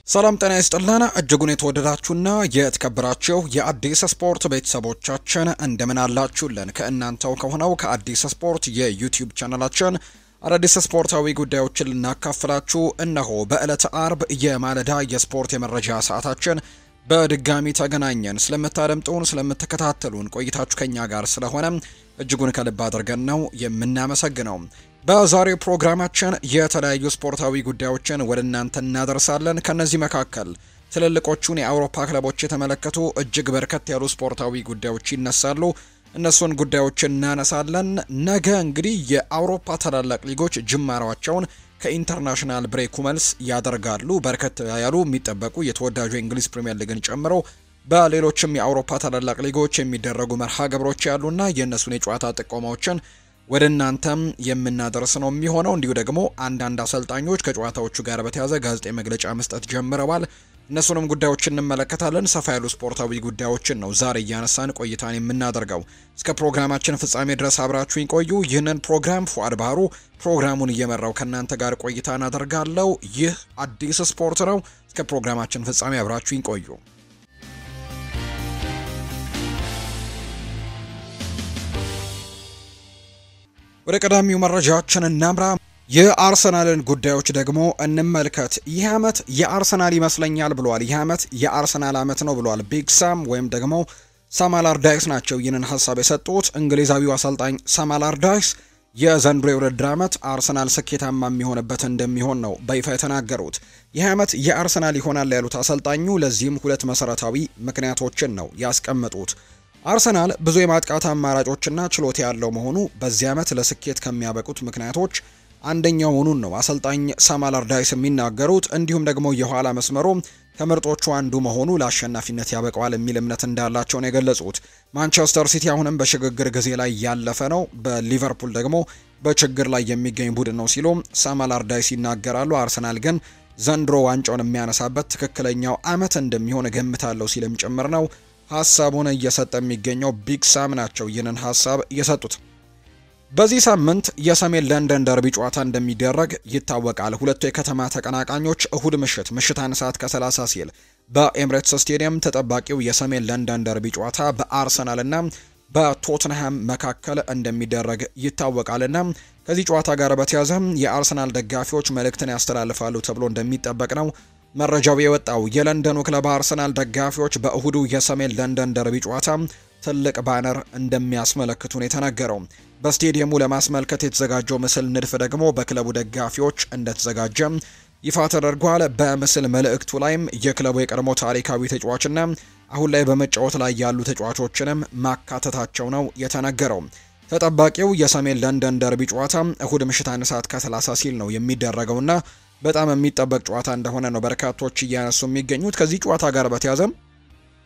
ሰላም ጤና ይስጥልን እጅጉን የተወደዳችሁና የተከበራችሁ የአዲስ ስፖርት ቤተሰቦቻችን እንደምን አላችሁልን? ከእናንተው ከሆነው ከአዲስ ስፖርት የዩቲዩብ ቻናላችን አዳዲስ ስፖርታዊ ጉዳዮችን ልናካፍላችሁ እነሆ በዕለተ አርብ የማለዳ የስፖርት የመረጃ ሰዓታችን በድጋሚ ተገናኘን። ስለምታደምጡን ስለምትከታተሉን ቆይታችሁ ከኛ ጋር ስለሆነ እጅጉን ከልብ አድርገን ነው የምናመሰግነው። በዛሬው ፕሮግራማችን የተለያዩ ስፖርታዊ ጉዳዮችን ወደ እናንተ እናደርሳለን። ከነዚህ መካከል ትልልቆቹን የአውሮፓ ክለቦች የተመለከቱ እጅግ በርከት ያሉ ስፖርታዊ ጉዳዮች ይነሳሉ። እነሱን ጉዳዮች እናነሳለን። ነገ እንግዲህ የአውሮፓ ታላላቅ ሊጎች ጅማሬያቸውን ከኢንተርናሽናል ብሬኩ መልስ ያደርጋሉ። በርከት ያሉ የሚጠበቁ የተወዳጁ የእንግሊዝ ፕሪሚየር ሊግን ጨምሮ በሌሎችም የአውሮፓ ታላላቅ ሊጎች የሚደረጉ መርሃ ግብሮች ያሉና የእነሱን የጨዋታ ጥቆማዎችን ወደ እናንተም የምናደርስ ነው የሚሆነው። እንዲሁ ደግሞ አንዳንድ አሰልጣኞች ከጨዋታዎቹ ጋር በተያያዘ ጋዜጣዊ መግለጫ መስጠት ጀምረዋል። እነሱንም ጉዳዮች እንመለከታለን። ሰፋ ያሉ ስፖርታዊ ጉዳዮችን ነው ዛሬ እያነሳን ቆይታን የምናደርገው። እስከ ፕሮግራማችን ፍጻሜ ድረስ አብራችሁኝ ቆዩ። ይህንን ፕሮግራም ፉአድ ባህሩ ፕሮግራሙን እየመራው ከእናንተ ጋር ቆይታን አደርጋለሁ። ይህ አዲስ ስፖርት ነው። እስከ ፕሮግራማችን ፍጻሜ አብራችሁኝ ቆዩ። ወደ ቀዳሚው መረጃችን እናምራ። የአርሰናልን ጉዳዮች ደግሞ እንመልከት። ይህ ዓመት የአርሰናል ይመስለኛል ብሏል። ይህ ዓመት የአርሰናል ዓመት ነው ብሏል ቢግ ሳም ወይም ደግሞ ሳም አላርዳይስ ናቸው ይህንን ሀሳብ የሰጡት። እንግሊዛዊው አሰልጣኝ ሳም አላርዳይስ የዘንድሮ የውድድር ዓመት አርሰናል ስኬታማ የሚሆንበት እንደሚሆን ነው በይፋ የተናገሩት። ይህ ዓመት የአርሰናል ይሆናል ያሉት አሰልጣኙ ለዚህም ሁለት መሰረታዊ ምክንያቶችን ነው ያስቀመጡት። አርሰናል ብዙ የማጥቃት አማራጮችና ችሎታ ያለው መሆኑ በዚህ ዓመት ለስኬት ከሚያበቁት ምክንያቶች አንደኛው መሆኑን ነው አሰልጣኝ ሳም አላርዳይስ የሚናገሩት። እንዲሁም ደግሞ የኋላ መስመሩ ከምርጦቹ አንዱ መሆኑ ለአሸናፊነት ያበቀዋል የሚል እምነት እንዳላቸው ነው የገለጹት። ማንቸስተር ሲቲ አሁንም በሽግግር ጊዜ ላይ ያለፈ ነው፣ በሊቨርፑል ደግሞ በችግር ላይ የሚገኝ ቡድን ነው ሲሉ ሳም አላርዳይስ ይናገራሉ። አርሰናል ግን ዘንድሮ ዋንጫውን የሚያነሳበት ትክክለኛው ዓመት እንደሚሆን እገምታለሁ ሲልም ጭምር ነው ሐሳቡን እየሰጠ የሚገኘው ቢግ ሳም ናቸው ይህንን ሐሳብ የሰጡት። በዚህ ሳምንት የሰሜን ለንደን ደርቢ ጨዋታ እንደሚደረግ ይታወቃል። ሁለቱ የከተማ ተቀናቃኞች እሁድ ምሽት 1 ሰዓት ከ30 ሲል በኤምሬትስ ስቴዲየም ተጠባቂው የሰሜን ለንደን ደርቢ ጨዋታ በአርሰናልና በቶትንሃም መካከል እንደሚደረግ ይታወቃልና ከዚህ ጨዋታ ጋር በተያያዘ የአርሰናል ደጋፊዎች መልእክትን ያስተላልፋሉ ተብሎ እንደሚጠበቅ ነው መረጃው የወጣው። የለንደኑ ክለብ አርሰናል ደጋፊዎች በእሁዱ የሰሜን ለንደን ደርቢ ጨዋታ ትልቅ ባነር እንደሚያስመለክቱ ነው የተነገረው። በስቴዲየሙ ለማስመልከት የተዘጋጀው ምስል ንድፍ ደግሞ በክለቡ ደጋፊዎች እንደተዘጋጀ ይፋ ተደርጓል። በምስል መልእክቱ ላይም የክለቡ የቀድሞ ታሪካዊ ተጫዋችና አሁን ላይ በመጫወት ላይ ያሉ ተጫዋቾችንም ማካተታቸው ነው የተነገረው። ተጠባቂው የሰሜን ለንደን ደርቢ ጨዋታ እሁድ ምሽት 1 ሰዓት ከ30 ሲል ነው የሚደረገውና በጣም የሚጠበቅ ጨዋታ እንደሆነ ነው በርካቶች እያነሱ የሚገኙት። ከዚህ ጨዋታ ጋር በተያያዘ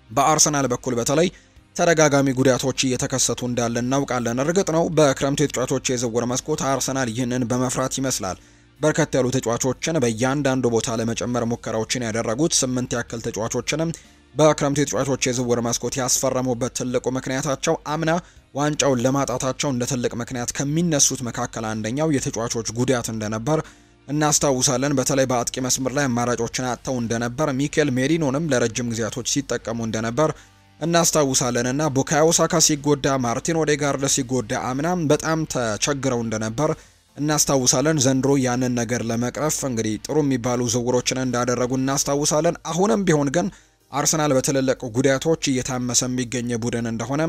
በአርሰናል በኩል በተለይ ተደጋጋሚ ጉዳቶች እየተከሰቱ እንዳለ እናውቃለን። እርግጥ ነው በክረምቱ የተጫዋቾች የዝውውር መስኮት አርሰናል ይህንን በመፍራት ይመስላል በርከት ያሉ ተጫዋቾችን በእያንዳንዱ ቦታ ለመጨመር ሙከራዎችን ያደረጉት። 8 ያክል ተጫዋቾችንም በክረምቱ የተጫዋቾች የዝውውር መስኮት ያስፈረሙበት ትልቁ ምክንያታቸው አምና ዋንጫውን ለማጣታቸው እንደ ትልቅ ምክንያት ከሚነሱት መካከል አንደኛው የተጫዋቾች ጉዳት እንደነበር እናስታውሳለን። በተለይ በአጥቂ መስመር ላይ አማራጮችን አጥተው እንደነበር ሚኬል ሜሪኖንም ለረጅም ጊዜያቶች ሲጠቀሙ እንደነበር እናስታውሳለንና ቡካዮ ሳካ ሲጎዳ፣ ማርቲን ኦዴጋርድ ሲጎዳ አምናም በጣም ተቸግረው እንደነበር እናስታውሳለን። ዘንድሮ ያንን ነገር ለመቅረፍ እንግዲህ ጥሩ የሚባሉ ዝውውሮችን እንዳደረጉ እናስታውሳለን። አሁንም ቢሆን ግን አርሰናል በትልልቅ ጉዳቶች እየታመሰ የሚገኝ ቡድን እንደሆነ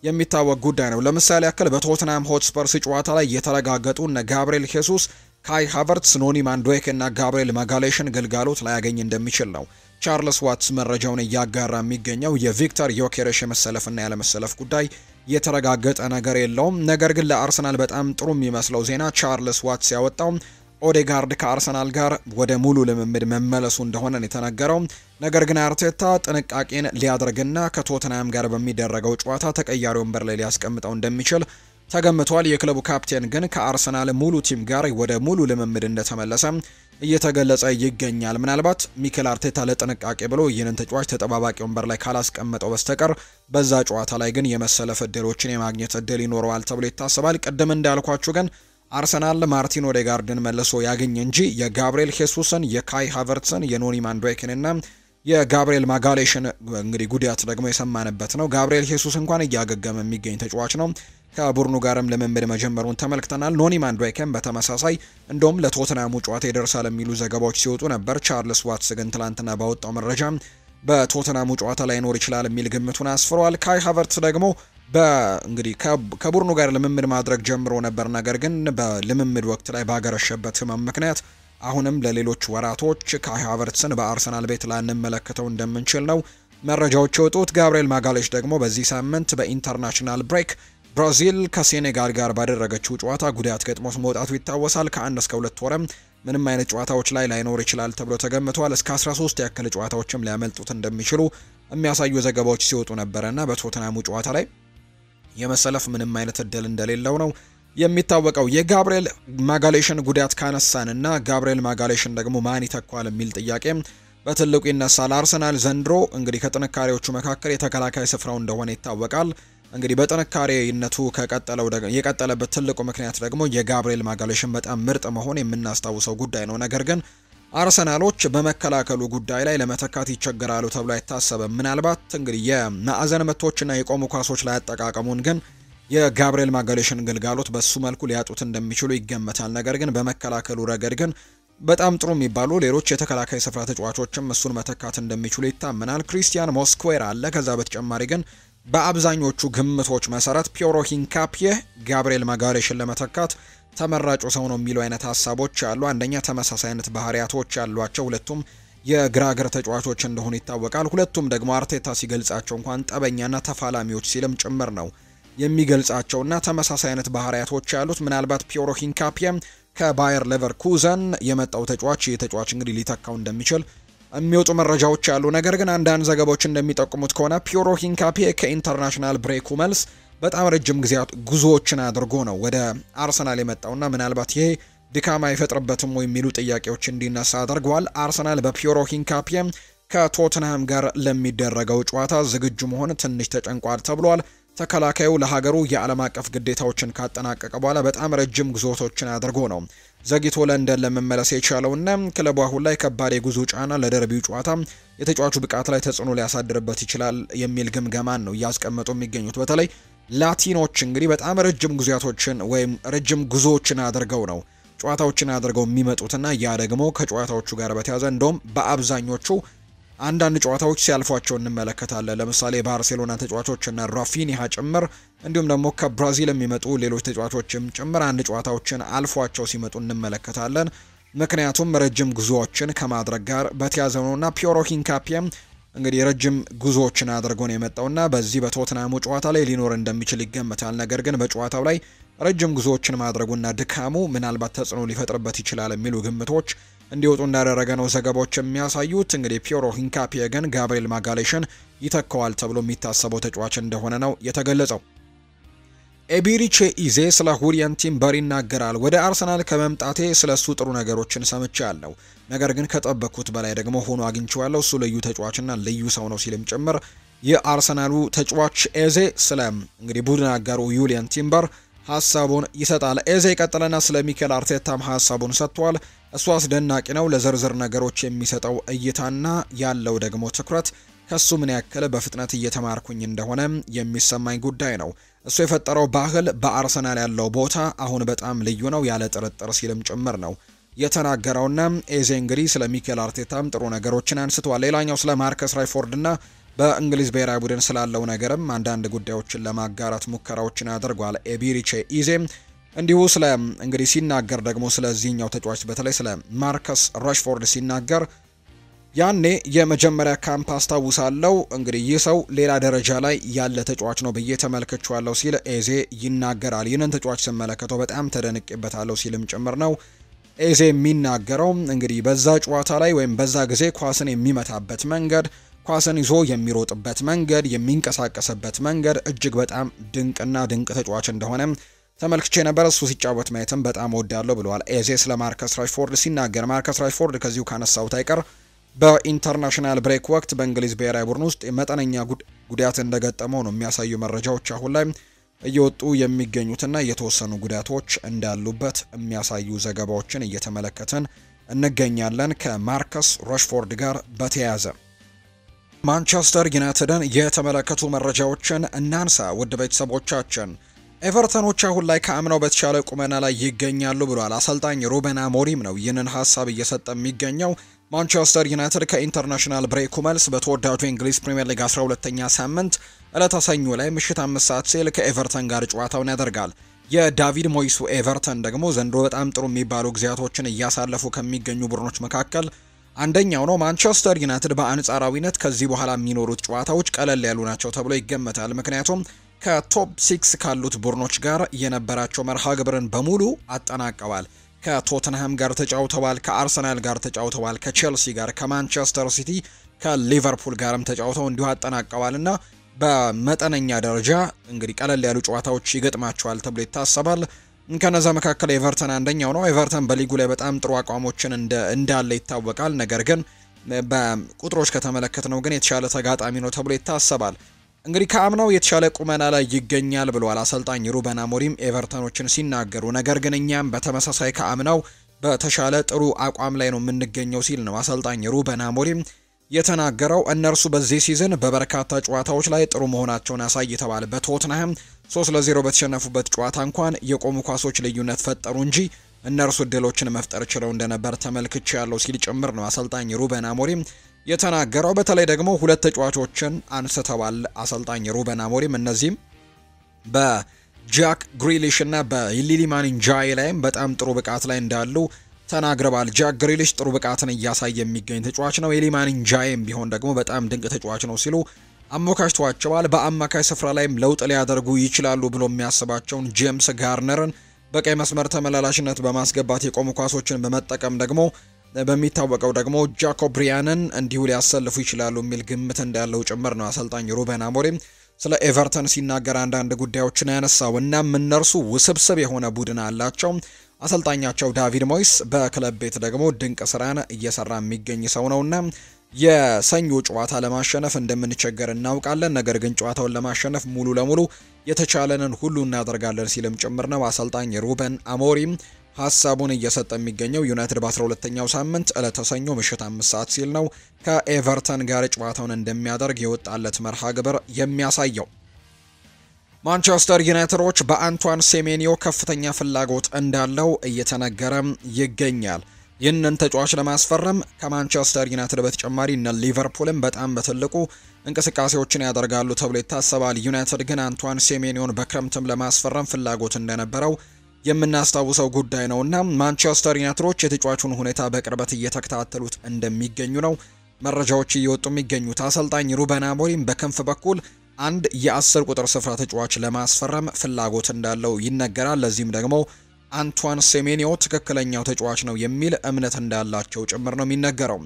የሚታወቅ ጉዳይ ነው። ለምሳሌ ያክል በቶትናም ሆትስፐርስ ጨዋታ ላይ የተረጋገጡ እነ ጋብሪኤል ሄሱስ፣ ካይ ሃቨርትስ፣ ኖኒ ማንዱዌክ እና ጋብሪኤል ማጋሌሽን ግልጋሎት ላያገኝ እንደሚችል ነው ቻርልስ ዋትስ መረጃውን እያጋራ የሚገኘው። የቪክተር ዮኬሬሽ የመሰለፍና ያለመሰለፍ ጉዳይ የተረጋገጠ ነገር የለውም። ነገር ግን ለአርሰናል በጣም ጥሩ የሚመስለው ዜና ቻርልስ ዋትስ ያወጣው ኦዴጋርድ ከአርሰናል ጋር ወደ ሙሉ ልምምድ መመለሱ እንደሆነ የተነገረው። ነገር ግን አርቴታ ጥንቃቄን ሊያደርግና ከቶትናም ጋር በሚደረገው ጨዋታ ተቀያሪ ወንበር ላይ ሊያስቀምጠው እንደሚችል ተገምቷል። የክለቡ ካፕቴን ግን ከአርሰናል ሙሉ ቲም ጋር ወደ ሙሉ ልምምድ እንደተመለሰ እየተገለጸ ይገኛል። ምናልባት ሚኬል አርቴታ ለጥንቃቄ ብሎ ይህንን ተጫዋች ተጠባባቂ ወንበር ላይ ካላስቀመጠው በስተቀር በዛ ጨዋታ ላይ ግን የመሰለፍ እድሎችን የማግኘት እድል ይኖረዋል ተብሎ ይታሰባል። ቀደም እንዳልኳችሁ ግን አርሰናል ማርቲን ኦዴጋርድን መልሶ ያገኝ እንጂ የጋብሪኤል ሄሱስን፣ የካይ ሃቨርትስን፣ የኖኒ ማንዱዌክን እና የጋብሪኤል ማጋሌሽን እንግዲህ ጉዳት ደግሞ የሰማንበት ነው። ጋብሪኤል ሄሱስ እንኳን እያገገመ የሚገኝ ተጫዋች ነው። ከቡድኑ ጋርም ልምምድ መጀመሩን ተመልክተናል። ኖኒ ማንዱዌክም በተመሳሳይ እንደውም ለቶትናሙ ጨዋታ ይደርሳል የሚሉ ዘገባዎች ሲወጡ ነበር። ቻርልስ ዋትስ ግን ትላንትና ባወጣው መረጃ በቶትናሙ ጨዋታ ላይ ኖር ይችላል የሚል ግምቱን አስፍሯል። ካይ ሃቨርትስ ደግሞ እንግዲህ ከቡድኑ ጋር ልምምድ ማድረግ ጀምሮ ነበር። ነገር ግን በልምምድ ወቅት ላይ ባገረሸበት ህመም ምክንያት አሁንም ለሌሎች ወራቶች ካይ ሃቨርትስን በአርሰናል ቤት ላንመለከተው እንደምንችል ነው መረጃዎች የወጡት። ጋብሪኤል ማጋሌሽ ደግሞ በዚህ ሳምንት በኢንተርናሽናል ብሬክ ብራዚል ከሴኔጋል ጋር ባደረገችው ጨዋታ ጉዳት ገጥሞት መውጣቱ ይታወሳል። ከ1 እስከ 2 ወርም ምንም አይነት ጨዋታዎች ላይ ላይኖር ይችላል ተብሎ ተገምቷል። እስከ 13 ያክል ጨዋታዎችም ሊያመልጡት እንደሚችሉ የሚያሳዩ ዘገባዎች ሲወጡ ነበርና በቶትናሙ ጨዋታ ላይ የመሰለፍ ምንም አይነት እድል እንደሌለው ነው የሚታወቀው። የጋብሪኤል ማጋሌሽን ጉዳት ካነሳንና ጋብሪኤል ማጋሌሽን ደግሞ ማን ይተኳል የሚል ጥያቄ በትልቁ ይነሳል። አርሰናል ዘንድሮ እንግዲህ ከጥንካሬዎቹ መካከል የተከላካይ ስፍራው እንደሆነ ይታወቃል። እንግዲህ በጥንካሬነቱ የቀጠለበት ትልቁ ምክንያት ደግሞ የጋብሪኤል ማጋሌሽን በጣም ምርጥ መሆን የምናስታውሰው ጉዳይ ነው። ነገር ግን አርሰናሎች በመከላከሉ ጉዳይ ላይ ለመተካት ይቸገራሉ ተብሎ አይታሰብም። ምናልባት እንግዲህ የማዕዘን ምቶችና የቆሙ ኳሶች ላይ አጠቃቀሙን ግን የጋብሪኤል ማጋሌሽን ግልጋሎት በሱ መልኩ ሊያጡት እንደሚችሉ ይገመታል። ነገር ግን በመከላከሉ ረገድ ግን በጣም ጥሩ የሚባሉ ሌሎች የተከላካይ ስፍራ ተጫዋቾችም እሱን መተካት እንደሚችሉ ይታመናል። ክሪስቲያን ሞስኩዌራ አለ። ከዛ በተጨማሪ ግን በአብዛኞቹ ግምቶች መሰረት ፒዮሮ ሂንካፒዬ ጋብሪኤል ማጋሌሽን ለመተካት ተመራጩ ሰው ነው የሚሉ አይነት ሀሳቦች አሉ። አንደኛ ተመሳሳይ አይነት ባህሪያቶች ያሏቸው ሁለቱም የግራ እግር ተጫዋቾች እንደሆኑ ይታወቃል። ሁለቱም ደግሞ አርቴታ ሲገልጻቸው እንኳን ጠበኛና ተፋላሚዎች ሲልም ጭምር ነው የሚገልጻቸውና ተመሳሳይ አይነት ባህሪያቶች ያሉት ምናልባት ፒዮሮ ሂንካፒዬ ከባየር ሌቨርኩዘን የመጣው ተጫዋች የተጫዋች እንግዲህ ሊተካው እንደሚችል የሚወጡ መረጃዎች አሉ። ነገር ግን አንዳንድ ዘገባዎች እንደሚጠቁሙት ከሆነ ፒዮሮ ሂንካፒዬ ከኢንተርናሽናል ብሬኩ መልስ በጣም ረጅም ጊዜያት ጉዞዎችን አድርጎ ነው ወደ አርሰናል የመጣውና ምናልባት ይሄ ድካም አይፈጥርበትም ወይ የሚሉ ጥያቄዎች እንዲነሳ አድርገዋል። አርሰናል በፒዮሮ ሂንካፒዬ ከቶትንሃም ጋር ለሚደረገው ጨዋታ ዝግጁ መሆን ትንሽ ተጨንቋል ተብሏል። ተከላካዩ ለሀገሩ የዓለም አቀፍ ግዴታዎችን ካጠናቀቀ በኋላ በጣም ረጅም ጉዞዎችን አድርጎ ነው ዘግይቶ ለንደን ለመመለስ የቻለውና ክለቡ አሁን ላይ ከባድ የጉዞ ጫና ለደርቢው ጨዋታ የተጫዋቹ ብቃት ላይ ተጽዕኖ ሊያሳድርበት ይችላል የሚል ግምገማን ነው እያስቀመጡ የሚገኙት። በተለይ ላቲኖች እንግዲህ በጣም ረጅም ጉዞዎችን ወይም ረጅም ጉዞዎችን አድርገው ነው ጨዋታዎችን አድርገው የሚመጡትና ያ ደግሞ ከጨዋታዎቹ ጋር በተያያዘ እንደውም በአብዛኞቹ አንዳንድ ጨዋታዎች ሲያልፏቸው እንመለከታለን። ለምሳሌ ባርሴሎና ተጫዋቾችና ራፊኒሃ ጭምር እንዲሁም ደግሞ ከብራዚል የሚመጡ ሌሎች ተጫዋቾችም ጭምር አንድ ጨዋታዎችን አልፏቸው ሲመጡ እንመለከታለን። ምክንያቱም ረጅም ጉዞዎችን ከማድረግ ጋር በተያያዘ ነውና ፒዮሮ ሂንካፒዬ እንግዲህ ረጅም ጉዞዎችን አድርጎ ነው የመጣውና በዚህ በቶትናሙ ጨዋታ ላይ ሊኖር እንደሚችል ይገመታል። ነገር ግን በጨዋታው ላይ ረጅም ጉዞዎችን ማድረጉና ድካሙ ምናልባት ተጽዕኖ ሊፈጥርበት ይችላል የሚሉ ግምቶች እንዲወጡ እንዳደረገ ነው ዘገባዎች የሚያሳዩት። እንግዲህ ፒዮሮ ሂንካፒዬ ግን ጋብሪኤል ማጋሌሽን ይተካዋል ተብሎ የሚታሰበው ተጫዋች እንደሆነ ነው የተገለጸው። ኤቢሪቼ ኢዜ ስለ ሁሪየን ቲምበር ይናገራል። ወደ አርሰናል ከመምጣቴ ስለሱ ጥሩ ነገሮችን ሰምቻለሁ፣ ነገር ግን ከጠበቅኩት በላይ ደግሞ ሆኖ አግኝቼዋለሁ። እሱ ልዩ ተጫዋችና ልዩ ሰው ነው ሲልም ጭምር የአርሰናሉ ተጫዋች ኤዜ ስለ እንግዲህ ቡድን አጋሩ ሁሪየን ቲምበር ሀሳቡን ይሰጣል። ኤዜ ቀጥለና ስለ ሚኬል አርቴታም ሀሳቡን ሰጥቷል። እሱ አስደናቂ ነው። ለዝርዝር ነገሮች የሚሰጠው እይታና ያለው ደግሞ ትኩረት ከሱ ምን ያክል በፍጥነት እየተማርኩኝ እንደሆነ የሚሰማኝ ጉዳይ ነው። እሱ የፈጠረው ባህል በአርሰናል ያለው ቦታ አሁን በጣም ልዩ ነው ያለ ጥርጥር ሲልም ጭምር ነው የተናገረውና ኤዜ እንግዲህ ስለ ሚኬል አርቴታም ጥሩ ነገሮችን አንስቷል። ሌላኛው ስለ ማርከስ ራሽፎርድና በእንግሊዝ ብሔራዊ ቡድን ስላለው ነገርም አንዳንድ ጉዳዮችን ለማጋራት ሙከራዎችን አድርጓል። ኤቢሪቼ ኢዜ እንዲሁ ስለ እንግዲህ ሲናገር ደግሞ ስለዚህኛው ተጫዋች በተለይ ስለ ማርከስ ራሽፎርድ ሲናገር ያኔ የመጀመሪያ ካምፕ አስታውሳለሁ። እንግዲህ ይህ ሰው ሌላ ደረጃ ላይ ያለ ተጫዋች ነው ብዬ ተመልክቼዋለሁ ሲል ኤዜ ይናገራል። ይህንን ተጫዋች ስመለከተው በጣም ተደንቄበታለሁ ሲልም ጭምር ነው ኤዜ የሚናገረው። እንግዲህ በዛ ጨዋታ ላይ ወይም በዛ ጊዜ ኳስን የሚመታበት መንገድ፣ ኳስን ይዞ የሚሮጥበት መንገድ፣ የሚንቀሳቀስበት መንገድ እጅግ በጣም ድንቅና ድንቅ ተጫዋች እንደሆነ ተመልክቼ ነበር። እሱ ሲጫወት ማየትም በጣም ወዳለሁ ብለዋል ኤዜ ስለ ማርከስ ራሽፎርድ ሲናገር። ማርከስ ራሽፎርድ ከዚሁ ካነሳውት አይቀር በኢንተርናሽናል ብሬክ ወቅት በእንግሊዝ ብሔራዊ ቡድን ውስጥ መጠነኛ ጉዳት እንደገጠመው ነው የሚያሳዩ መረጃዎች አሁን ላይ እየወጡ የሚገኙትና የተወሰኑ ጉዳቶች እንዳሉበት የሚያሳዩ ዘገባዎችን እየተመለከትን እንገኛለን። ከማርከስ ራሽፎርድ ጋር በተያያዘ ማንቸስተር ዩናይትድን የተመለከቱ መረጃዎችን እናንሳ። ውድ ቤተሰቦቻችን ኤቨርተኖች አሁን ላይ ከአምናው በተሻለ ቁመና ላይ ይገኛሉ ብሏል አሰልጣኝ ሩበን አሞሪም ነው ይህንን ሀሳብ እየሰጠ የሚገኘው። ማንቸስተር ዩናይትድ ከኢንተርናሽናል ብሬኩ መልስ በተወዳጁ የእንግሊዝ ፕሪምየር ሊግ 12ኛ ሳምንት ዕለተ ሰኞ ላይ ምሽት 5 ሰዓት ሲል ከኤቨርተን ጋር ጨዋታውን ያደርጋል። የዳቪድ ሞይሱ ኤቨርተን ደግሞ ዘንድሮ በጣም ጥሩ የሚባሉ ጊዜያቶችን እያሳለፉ ከሚገኙ ቡድኖች መካከል አንደኛው ነው። ማንቸስተር ዩናይትድ በአንጻራዊነት ከዚህ በኋላ የሚኖሩት ጨዋታዎች ቀለል ያሉ ናቸው ተብሎ ይገመታል። ምክንያቱም ከቶፕ 6 ካሉት ቡድኖች ጋር የነበራቸው መርሃ ግብርን በሙሉ አጠናቀዋል። ከቶተንሃም ጋር ተጫውተዋል፣ ከአርሰናል ጋር ተጫውተዋል፣ ከቼልሲ ጋር፣ ከማንቸስተር ሲቲ፣ ከሊቨርፑል ጋርም ተጫውተው እንዲሁ አጠናቀዋልና በመጠነኛ ደረጃ እንግዲህ ቀለል ያሉ ጨዋታዎች ይገጥማቸዋል ተብሎ ይታሰባል። ከነዛ መካከል ኤቨርተን አንደኛው ነው። ኤቨርተን በሊጉ ላይ በጣም ጥሩ አቋሞችን እንዳለ ይታወቃል። ነገር ግን በቁጥሮች ከተመለከትነው ግን የተሻለ ተጋጣሚ ነው ተብሎ ይታሰባል። እንግዲህ ከአምናው የተሻለ ቁመና ላይ ይገኛል ብለዋል አሰልጣኝ ሩበን አሞሪም ኤቨርተኖችን ሲናገሩ። ነገር ግን እኛም በተመሳሳይ ከአምናው በተሻለ ጥሩ አቋም ላይ ነው የምንገኘው ሲል ነው አሰልጣኝ ሩበን አሞሪም የተናገረው። እነርሱ በዚህ ሲዝን በበርካታ ጨዋታዎች ላይ ጥሩ መሆናቸውን አሳይተዋል። በቶትንሃም 3-0 በተሸነፉበት ጨዋታ እንኳን የቆሙ ኳሶች ልዩነት ፈጠሩ እንጂ እነርሱ እድሎችን መፍጠር ችለው እንደነበር ተመልክቻለሁ ሲል ጭምር ነው አሰልጣኝ ሩበን አሞሪም የተናገረው። በተለይ ደግሞ ሁለት ተጫዋቾችን አንስተዋል አሰልጣኝ ሩበን አሞሪም። እነዚህም በጃክ ግሪሊሽ እና በሊሊማን እንጃይ ላይም በጣም ጥሩ ብቃት ላይ እንዳሉ ተናግረዋል። ጃክ ግሪሊሽ ጥሩ ብቃትን እያሳየ የሚገኝ ተጫዋች ነው፣ ኤሊማን እንጃይም ቢሆን ደግሞ በጣም ድንቅ ተጫዋች ነው ሲሉ አሞካሽተዋቸዋል። በአማካይ ስፍራ ላይም ለውጥ ሊያደርጉ ይችላሉ ብሎ የሚያስባቸውን ጄምስ ጋርነርን በቀይ መስመር ተመላላሽነት በማስገባት የቆሙ ኳሶችን በመጠቀም ደግሞ በሚታወቀው ደግሞ ጃኮብ ብሪያንን እንዲሁ ሊያሰልፉ ይችላሉ የሚል ግምት እንዳለው ጭምር ነው አሰልጣኝ ሩበን አሞሪም ስለ ኤቨርተን ሲናገር አንዳንድ ጉዳዮችን ያነሳው። እናም እነርሱ ውስብስብ የሆነ ቡድን አላቸው። አሰልጣኛቸው ዳቪድ ሞይስ በክለብ ቤት ደግሞ ድንቅ ስራን እየሰራ የሚገኝ ሰው ነውና የሰኞ ጨዋታ ለማሸነፍ እንደምንቸገር እናውቃለን። ነገር ግን ጨዋታውን ለማሸነፍ ሙሉ ለሙሉ የተቻለንን ሁሉ እናደርጋለን ሲልም ጭምር ነው አሰልጣኝ ሩበን አሞሪም ሀሳቡን እየሰጠ የሚገኘው። ዩናይትድ በ12ኛው ሳምንት ዕለተ ሰኞ ምሽት 5 ሰዓት ሲል ነው ከኤቨርተን ጋር ጨዋታውን እንደሚያደርግ የወጣለት መርሃ ግብር የሚያሳየው። ማንቸስተር ዩናይትዶች በአንቷን ሴሜኒዮ ከፍተኛ ፍላጎት እንዳለው እየተነገረ ይገኛል። ይህንን ተጫዋች ለማስፈረም ከማንቸስተር ዩናይትድ በተጨማሪ እነ ሊቨርፑልም በጣም በትልቁ እንቅስቃሴዎችን ያደርጋሉ ተብሎ ይታሰባል። ዩናይትድ ግን አንቷን ሴሜኒዮን በክረምትም ለማስፈረም ፍላጎት እንደነበረው የምናስታውሰው ጉዳይ ነውና ማንቸስተር ዩናይትዶች የተጫዋቹን ሁኔታ በቅርበት እየተከታተሉት እንደሚገኙ ነው መረጃዎች እየወጡ የሚገኙት። አሰልጣኝ ሩበን አሞሪም በክንፍ በኩል አንድ የ10 ቁጥር ስፍራ ተጫዋች ለማስፈረም ፍላጎት እንዳለው ይነገራል። ለዚህም ደግሞ አንቷን ሴሜኒዮ ትክክለኛው ተጫዋች ነው የሚል እምነት እንዳላቸው ጭምር ነው የሚነገረው።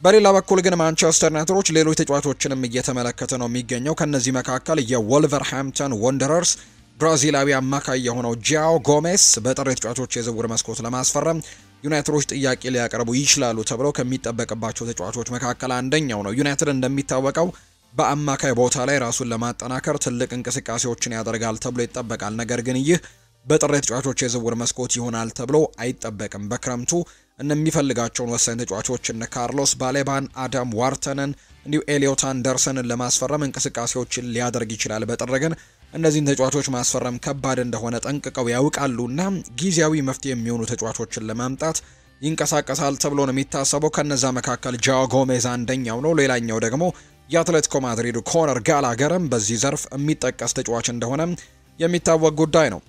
በሌላ በኩል ግን ማንቸስተር ዩናይትዶች ሌሎች ተጫዋቾችንም እየተመለከተ ነው የሚገኘው። ከነዚህ መካከል የወልቨርሃምፕተን ወንደረርስ ብራዚላዊ አማካይ የሆነው ጃኦ ጎሜስ በጥር ተጫዋቾች የዝውውር መስኮት ለማስፈረም ዩናይትዶች ጥያቄ ሊያቀርቡ ይችላሉ ተብለው ከሚጠበቅባቸው ተጫዋቾች መካከል አንደኛው ነው። ዩናይትድ እንደሚታወቀው በአማካይ ቦታ ላይ ራሱን ለማጠናከር ትልቅ እንቅስቃሴዎችን ያደርጋል ተብሎ ይጠበቃል። ነገር ግን ይህ በጥር ተጫዋቾች የዝውውር መስኮት ይሆናል ተብሎ አይጠበቅም። በክረምቱ የሚፈልጋቸውን ወሳኝ ተጫዋቾች እነ ካርሎስ ባሌባን፣ አዳም ዋርተንን እንዲሁ ኤሊዮት አንደርሰንን ለማስፈረም እንቅስቃሴዎችን ሊያደርግ ይችላል። በጥር ግን እነዚህን ተጫዋቾች ማስፈረም ከባድ እንደሆነ ጠንቅቀው ያውቃሉና ጊዜያዊ መፍትሄ የሚሆኑ ተጫዋቾችን ለማምጣት ይንቀሳቀሳል ተብሎ ነው የሚታሰበው። ከነዛ መካከል ጃኦ ጎሜዝ አንደኛው ነው። ሌላኛው ደግሞ የአትሌቲኮ ማድሪዱ ኮነር ጋላገርም በዚህ ዘርፍ የሚጠቀስ ተጫዋች እንደሆነ የሚታወቅ ጉዳይ ነው።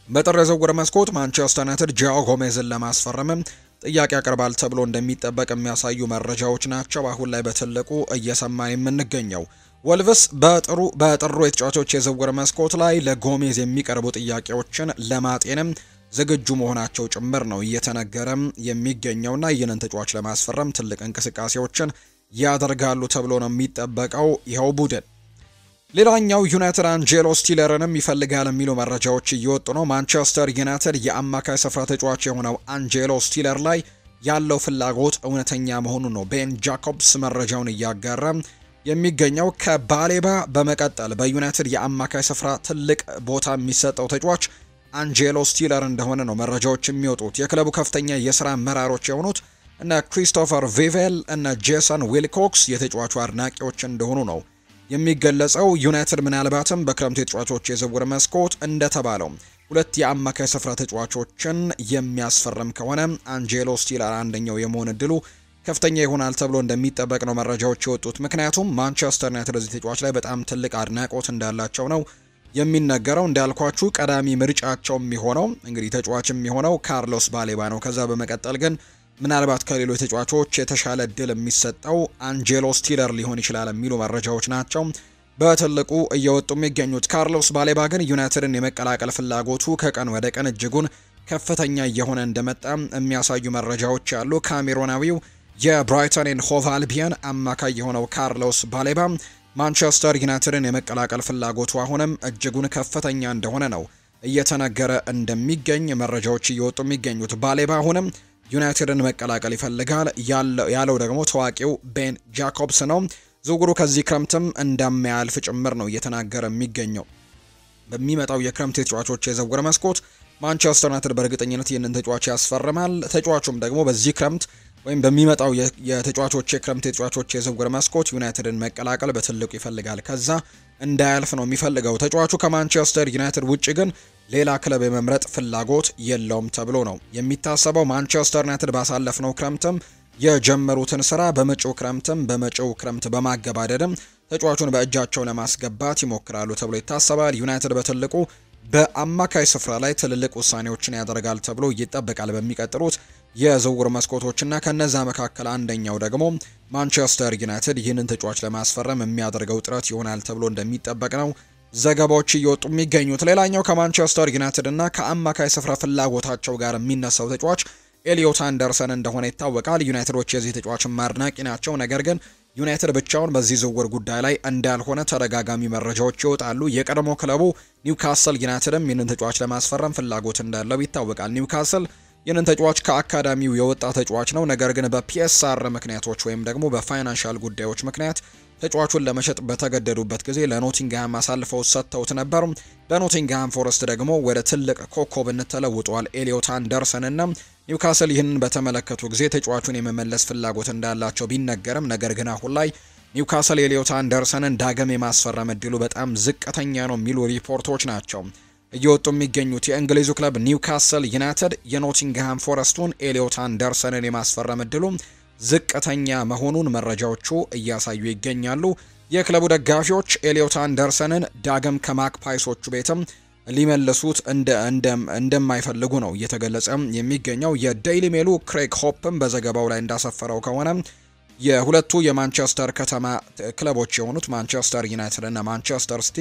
በጥር የዝውውር መስኮት ማንቸስተር ዩናይትድ ጃኦ ጎሜዝን ለማስፈረምም ጥያቄ ያቀርባል ተብሎ እንደሚጠበቅ የሚያሳዩ መረጃዎች ናቸው አሁን ላይ በትልቁ እየሰማን የምንገኘው። ወልቭስ በጥሩ የተጫዋቾች የዝውውር መስኮት ላይ ለጎሜዝ የሚቀርቡ ጥያቄዎችን ለማጤንም ዝግጁ መሆናቸው ጭምር ነው እየተነገረም የሚገኘውና ይህንን ተጫዋች ለማስፈረም ትልቅ እንቅስቃሴዎችን ያደርጋሉ ተብሎ ነው የሚጠበቀው ይኸው ቡድን። ሌላኛው ዩናይትድ አንጄሎ ስቲለርንም ይፈልጋል የሚሉ መረጃዎች እየወጡ ነው። ማንቸስተር ዩናይትድ የአማካይ ስፍራ ተጫዋች የሆነው አንጄሎ ስቲለር ላይ ያለው ፍላጎት እውነተኛ መሆኑ ነው ቤን ጃኮብስ መረጃውን እያጋራ የሚገኘው። ከባሌባ በመቀጠል በዩናይትድ የአማካይ ስፍራ ትልቅ ቦታ የሚሰጠው ተጫዋች አንጄሎ ስቲለር እንደሆነ ነው መረጃዎች የሚወጡት። የክለቡ ከፍተኛ የስራ አመራሮች የሆኑት እነ ክሪስቶፈር ቪቬል እና ጄሰን ዊልኮክስ የተጫዋቹ አድናቂዎች እንደሆኑ ነው የሚገለጸው። ዩናይትድ ምናልባትም በክረምቱ የተጫዋቾች የዝውውር መስኮት እንደተባለው ሁለት የአማካይ ስፍራ ተጫዋቾችን የሚያስፈርም ከሆነ አንጄሎ ስቲለር አንደኛው የመሆን እድሉ ከፍተኛ ይሆናል ተብሎ እንደሚጠበቅ ነው መረጃዎች የወጡት። ምክንያቱም ማንቸስተር ዩናይትድ እዚህ ተጫዋች ላይ በጣም ትልቅ አድናቆት እንዳላቸው ነው የሚነገረው። እንዳልኳችሁ ቀዳሚ ምርጫቸው የሚሆነው እንግዲህ ተጫዋች የሚሆነው ካርሎስ ባሌባ ነው። ከዛ በመቀጠል ግን ምናልባት ከሌሎች ተጫዋቾች የተሻለ እድል የሚሰጠው አንጄሎ ስቲለር ሊሆን ይችላል የሚሉ መረጃዎች ናቸው በትልቁ እየወጡ የሚገኙት። ካርሎስ ባሌባ ግን ዩናይትድን የመቀላቀል ፍላጎቱ ከቀን ወደ ቀን እጅጉን ከፍተኛ እየሆነ እንደመጣ የሚያሳዩ መረጃዎች ያሉ። ካሜሮናዊው የብራይተን ኤንድ ሆቭ አልቢየን አማካይ የሆነው ካርሎስ ባሌባ ማንቸስተር ዩናይትድን የመቀላቀል ፍላጎቱ አሁንም እጅጉን ከፍተኛ እንደሆነ ነው እየተነገረ እንደሚገኝ መረጃዎች እየወጡ የሚገኙት። ባሌባ አሁንም ዩናይትድን መቀላቀል ይፈልጋል ያለው ደግሞ ታዋቂው ቤን ጃኮብስ ነው። ዝውውሩ ከዚህ ክረምትም እንደማያልፍ ጭምር ነው እየተናገረ የሚገኘው። በሚመጣው የክረምት ተጫዋቾች የዝውውር መስኮት ማንቸስተር ዩናይትድ በእርግጠኝነት ይህንን ተጫዋች ያስፈርማል። ተጫዋቹም ደግሞ በዚህ ክረምት ወይም በሚመጣው የተጫዋቾች የክረምት ተጫዋቾች የዝውውር መስኮት ዩናይትድን መቀላቀል በትልቁ ይፈልጋል። ከዛ እንዳያልፍ ነው የሚፈልገው። ተጫዋቹ ከማንቸስተር ዩናይትድ ውጪ ግን ሌላ ክለብ የመምረጥ ፍላጎት የለውም ተብሎ ነው የሚታሰበው። ማንቸስተር ዩናይትድ ባሳለፍነው ክረምትም የጀመሩትን ስራ በመጪው ክረምት በማገባደድም ተጫዋቹን በእጃቸው ለማስገባት ይሞክራሉ ተብሎ ይታሰባል። ዩናይትድ በትልቁ በአማካይ ስፍራ ላይ ትልልቅ ውሳኔዎችን ያደርጋል ተብሎ ይጠበቃል በሚቀጥሉት የዝውውር መስኮቶችና ከነዛ መካከል አንደኛው ደግሞ ማንቸስተር ዩናይትድ ይህንን ተጫዋች ለማስፈረም የሚያደርገው ጥረት ይሆናል ተብሎ እንደሚጠበቅ ነው ዘገባዎች እየወጡ የሚገኙት። ሌላኛው ከማንቸስተር ዩናይትድ እና ከአማካይ ስፍራ ፍላጎታቸው ጋር የሚነሳው ተጫዋች ኤሊዮት አንደርሰን እንደሆነ ይታወቃል። ዩናይትዶች የዚህ ተጫዋች አድናቂ ናቸው። ነገር ግን ዩናይትድ ብቻውን በዚህ ዝውውር ጉዳይ ላይ እንዳልሆነ ተደጋጋሚ መረጃዎች ይወጣሉ። የቀድሞ ክለቡ ኒውካስል ዩናይትድም ይህንን ተጫዋች ለማስፈረም ፍላጎት እንዳለው ይታወቃል። ኒውካስል ይህንን ተጫዋች ከአካዳሚው የወጣ ተጫዋች ነው። ነገር ግን በፒኤስአር ምክንያቶች ወይም ደግሞ በፋይናንሻል ጉዳዮች ምክንያት ተጫዋቹን ለመሸጥ በተገደዱበት ጊዜ ለኖቲንግሃም አሳልፈው ሰጥተውት ነበር። በኖቲንግሃም ፎረስት ደግሞ ወደ ትልቅ ኮከብነት ተለውጧል ኤሊዮት አንደርሰን እና ኒውካስል ይህንን በተመለከቱ ጊዜ ተጫዋቹን የመመለስ ፍላጎት እንዳላቸው ቢነገርም ነገር ግን አሁን ላይ ኒውካስል ኤሊዮት አንደርሰንን ዳግም የማስፈረም እድሉ በጣም ዝቅተኛ ነው የሚሉ ሪፖርቶች ናቸው እየወጡ የሚገኙት። የእንግሊዙ ክለብ ኒውካስል ዩናይትድ የኖቲንግሃም ፎረስቱን ኤሊዮት አንደርሰንን የማስፈረም እድሉ ዝቅተኛ መሆኑን መረጃዎቹ እያሳዩ ይገኛሉ። የክለቡ ደጋፊዎች ኤሊዮት አንደርሰንን ዳግም ከማክፓይሶቹ ቤትም ሊመለሱት እንደማይፈልጉ ነው እየተገለጸ የሚገኘው። የዴይሊ ሜሉ ክሬግ ሆፕም በዘገባው ላይ እንዳሰፈረው ከሆነ የሁለቱ የማንቸስተር ከተማ ክለቦች የሆኑት ማንቸስተር ዩናይትድ እና ማንቸስተር ሲቲ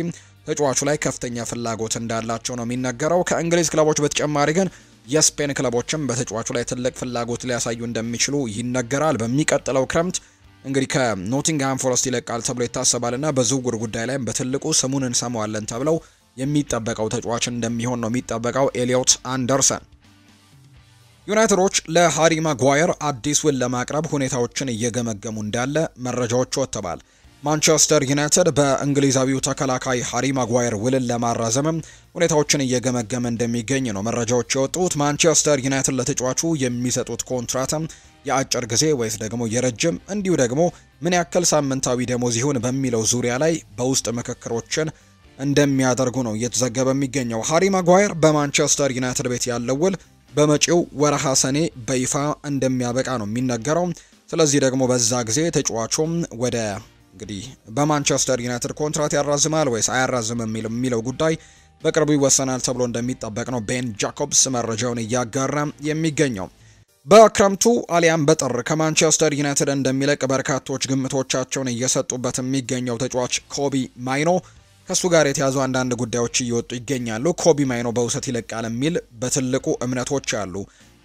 ተጫዋቹ ላይ ከፍተኛ ፍላጎት እንዳላቸው ነው የሚነገረው። ከእንግሊዝ ክለቦች በተጨማሪ ግን የስፔን ክለቦችም በተጫዋቹ ላይ ትልቅ ፍላጎት ሊያሳዩ እንደሚችሉ ይነገራል። በሚቀጥለው ክረምት እንግዲህ ከኖቲንግሃም ፎረስት ይለቃል ተብሎ ይታሰባልና በዝውውር ጉዳይ ላይ በትልቁ ስሙን እንሰማዋለን ተብለው የሚጠበቀው ተጫዋች እንደሚሆን ነው የሚጠበቀው ኤሊዮት አንደርሰን። ዩናይትዶች ለሃሪ ማጓየር አዲስ ውል ለማቅረብ ሁኔታዎችን እየገመገሙ እንዳለ መረጃዎች ወጥተዋል። ማንቸስተር ዩናይትድ በእንግሊዛዊው ተከላካይ ሃሪ ማጓየር ውልን ለማራዘም ሁኔታዎችን እየገመገመ እንደሚገኝ ነው መረጃዎች የወጡት። ማንቸስተር ዩናይትድ ለተጫዋቹ የሚሰጡት ኮንትራትም የአጭር ጊዜ ወይስ ደግሞ የረጅም እንዲሁ ደግሞ ምን ያክል ሳምንታዊ ደሞዝ ይሁን በሚለው ዙሪያ ላይ በውስጥ ምክክሮችን እንደሚያደርጉ ነው እየተዘገበ የሚገኘው። ሃሪ ማጓየር በማንቸስተር ዩናይትድ ቤት ያለው ውል በመጪው ወርሃ ሰኔ በይፋ እንደሚያበቃ ነው የሚነገረው። ስለዚህ ደግሞ በዛ ጊዜ ተጫዋቹም ወደ እንግዲህ በማንቸስተር ዩናይትድ ኮንትራት ያራዝማል ወይስ አያራዝምም የሚለው ጉዳይ በቅርቡ ይወሰናል ተብሎ እንደሚጠበቅ ነው ቤን ጃኮብስ መረጃውን እያጋራ የሚገኘው። በክረምቱ አሊያም በጥር ከማንቸስተር ዩናይትድ እንደሚለቅ በርካቶች ግምቶቻቸውን እየሰጡበት የሚገኘው ተጫዋች ኮቢ ማይኖ ከሱ ጋር የተያዙ አንዳንድ ጉዳዮች እየወጡ ይገኛሉ። ኮቢ ማይኖ በውሰት ይለቃል የሚል በትልቁ እምነቶች አሉ።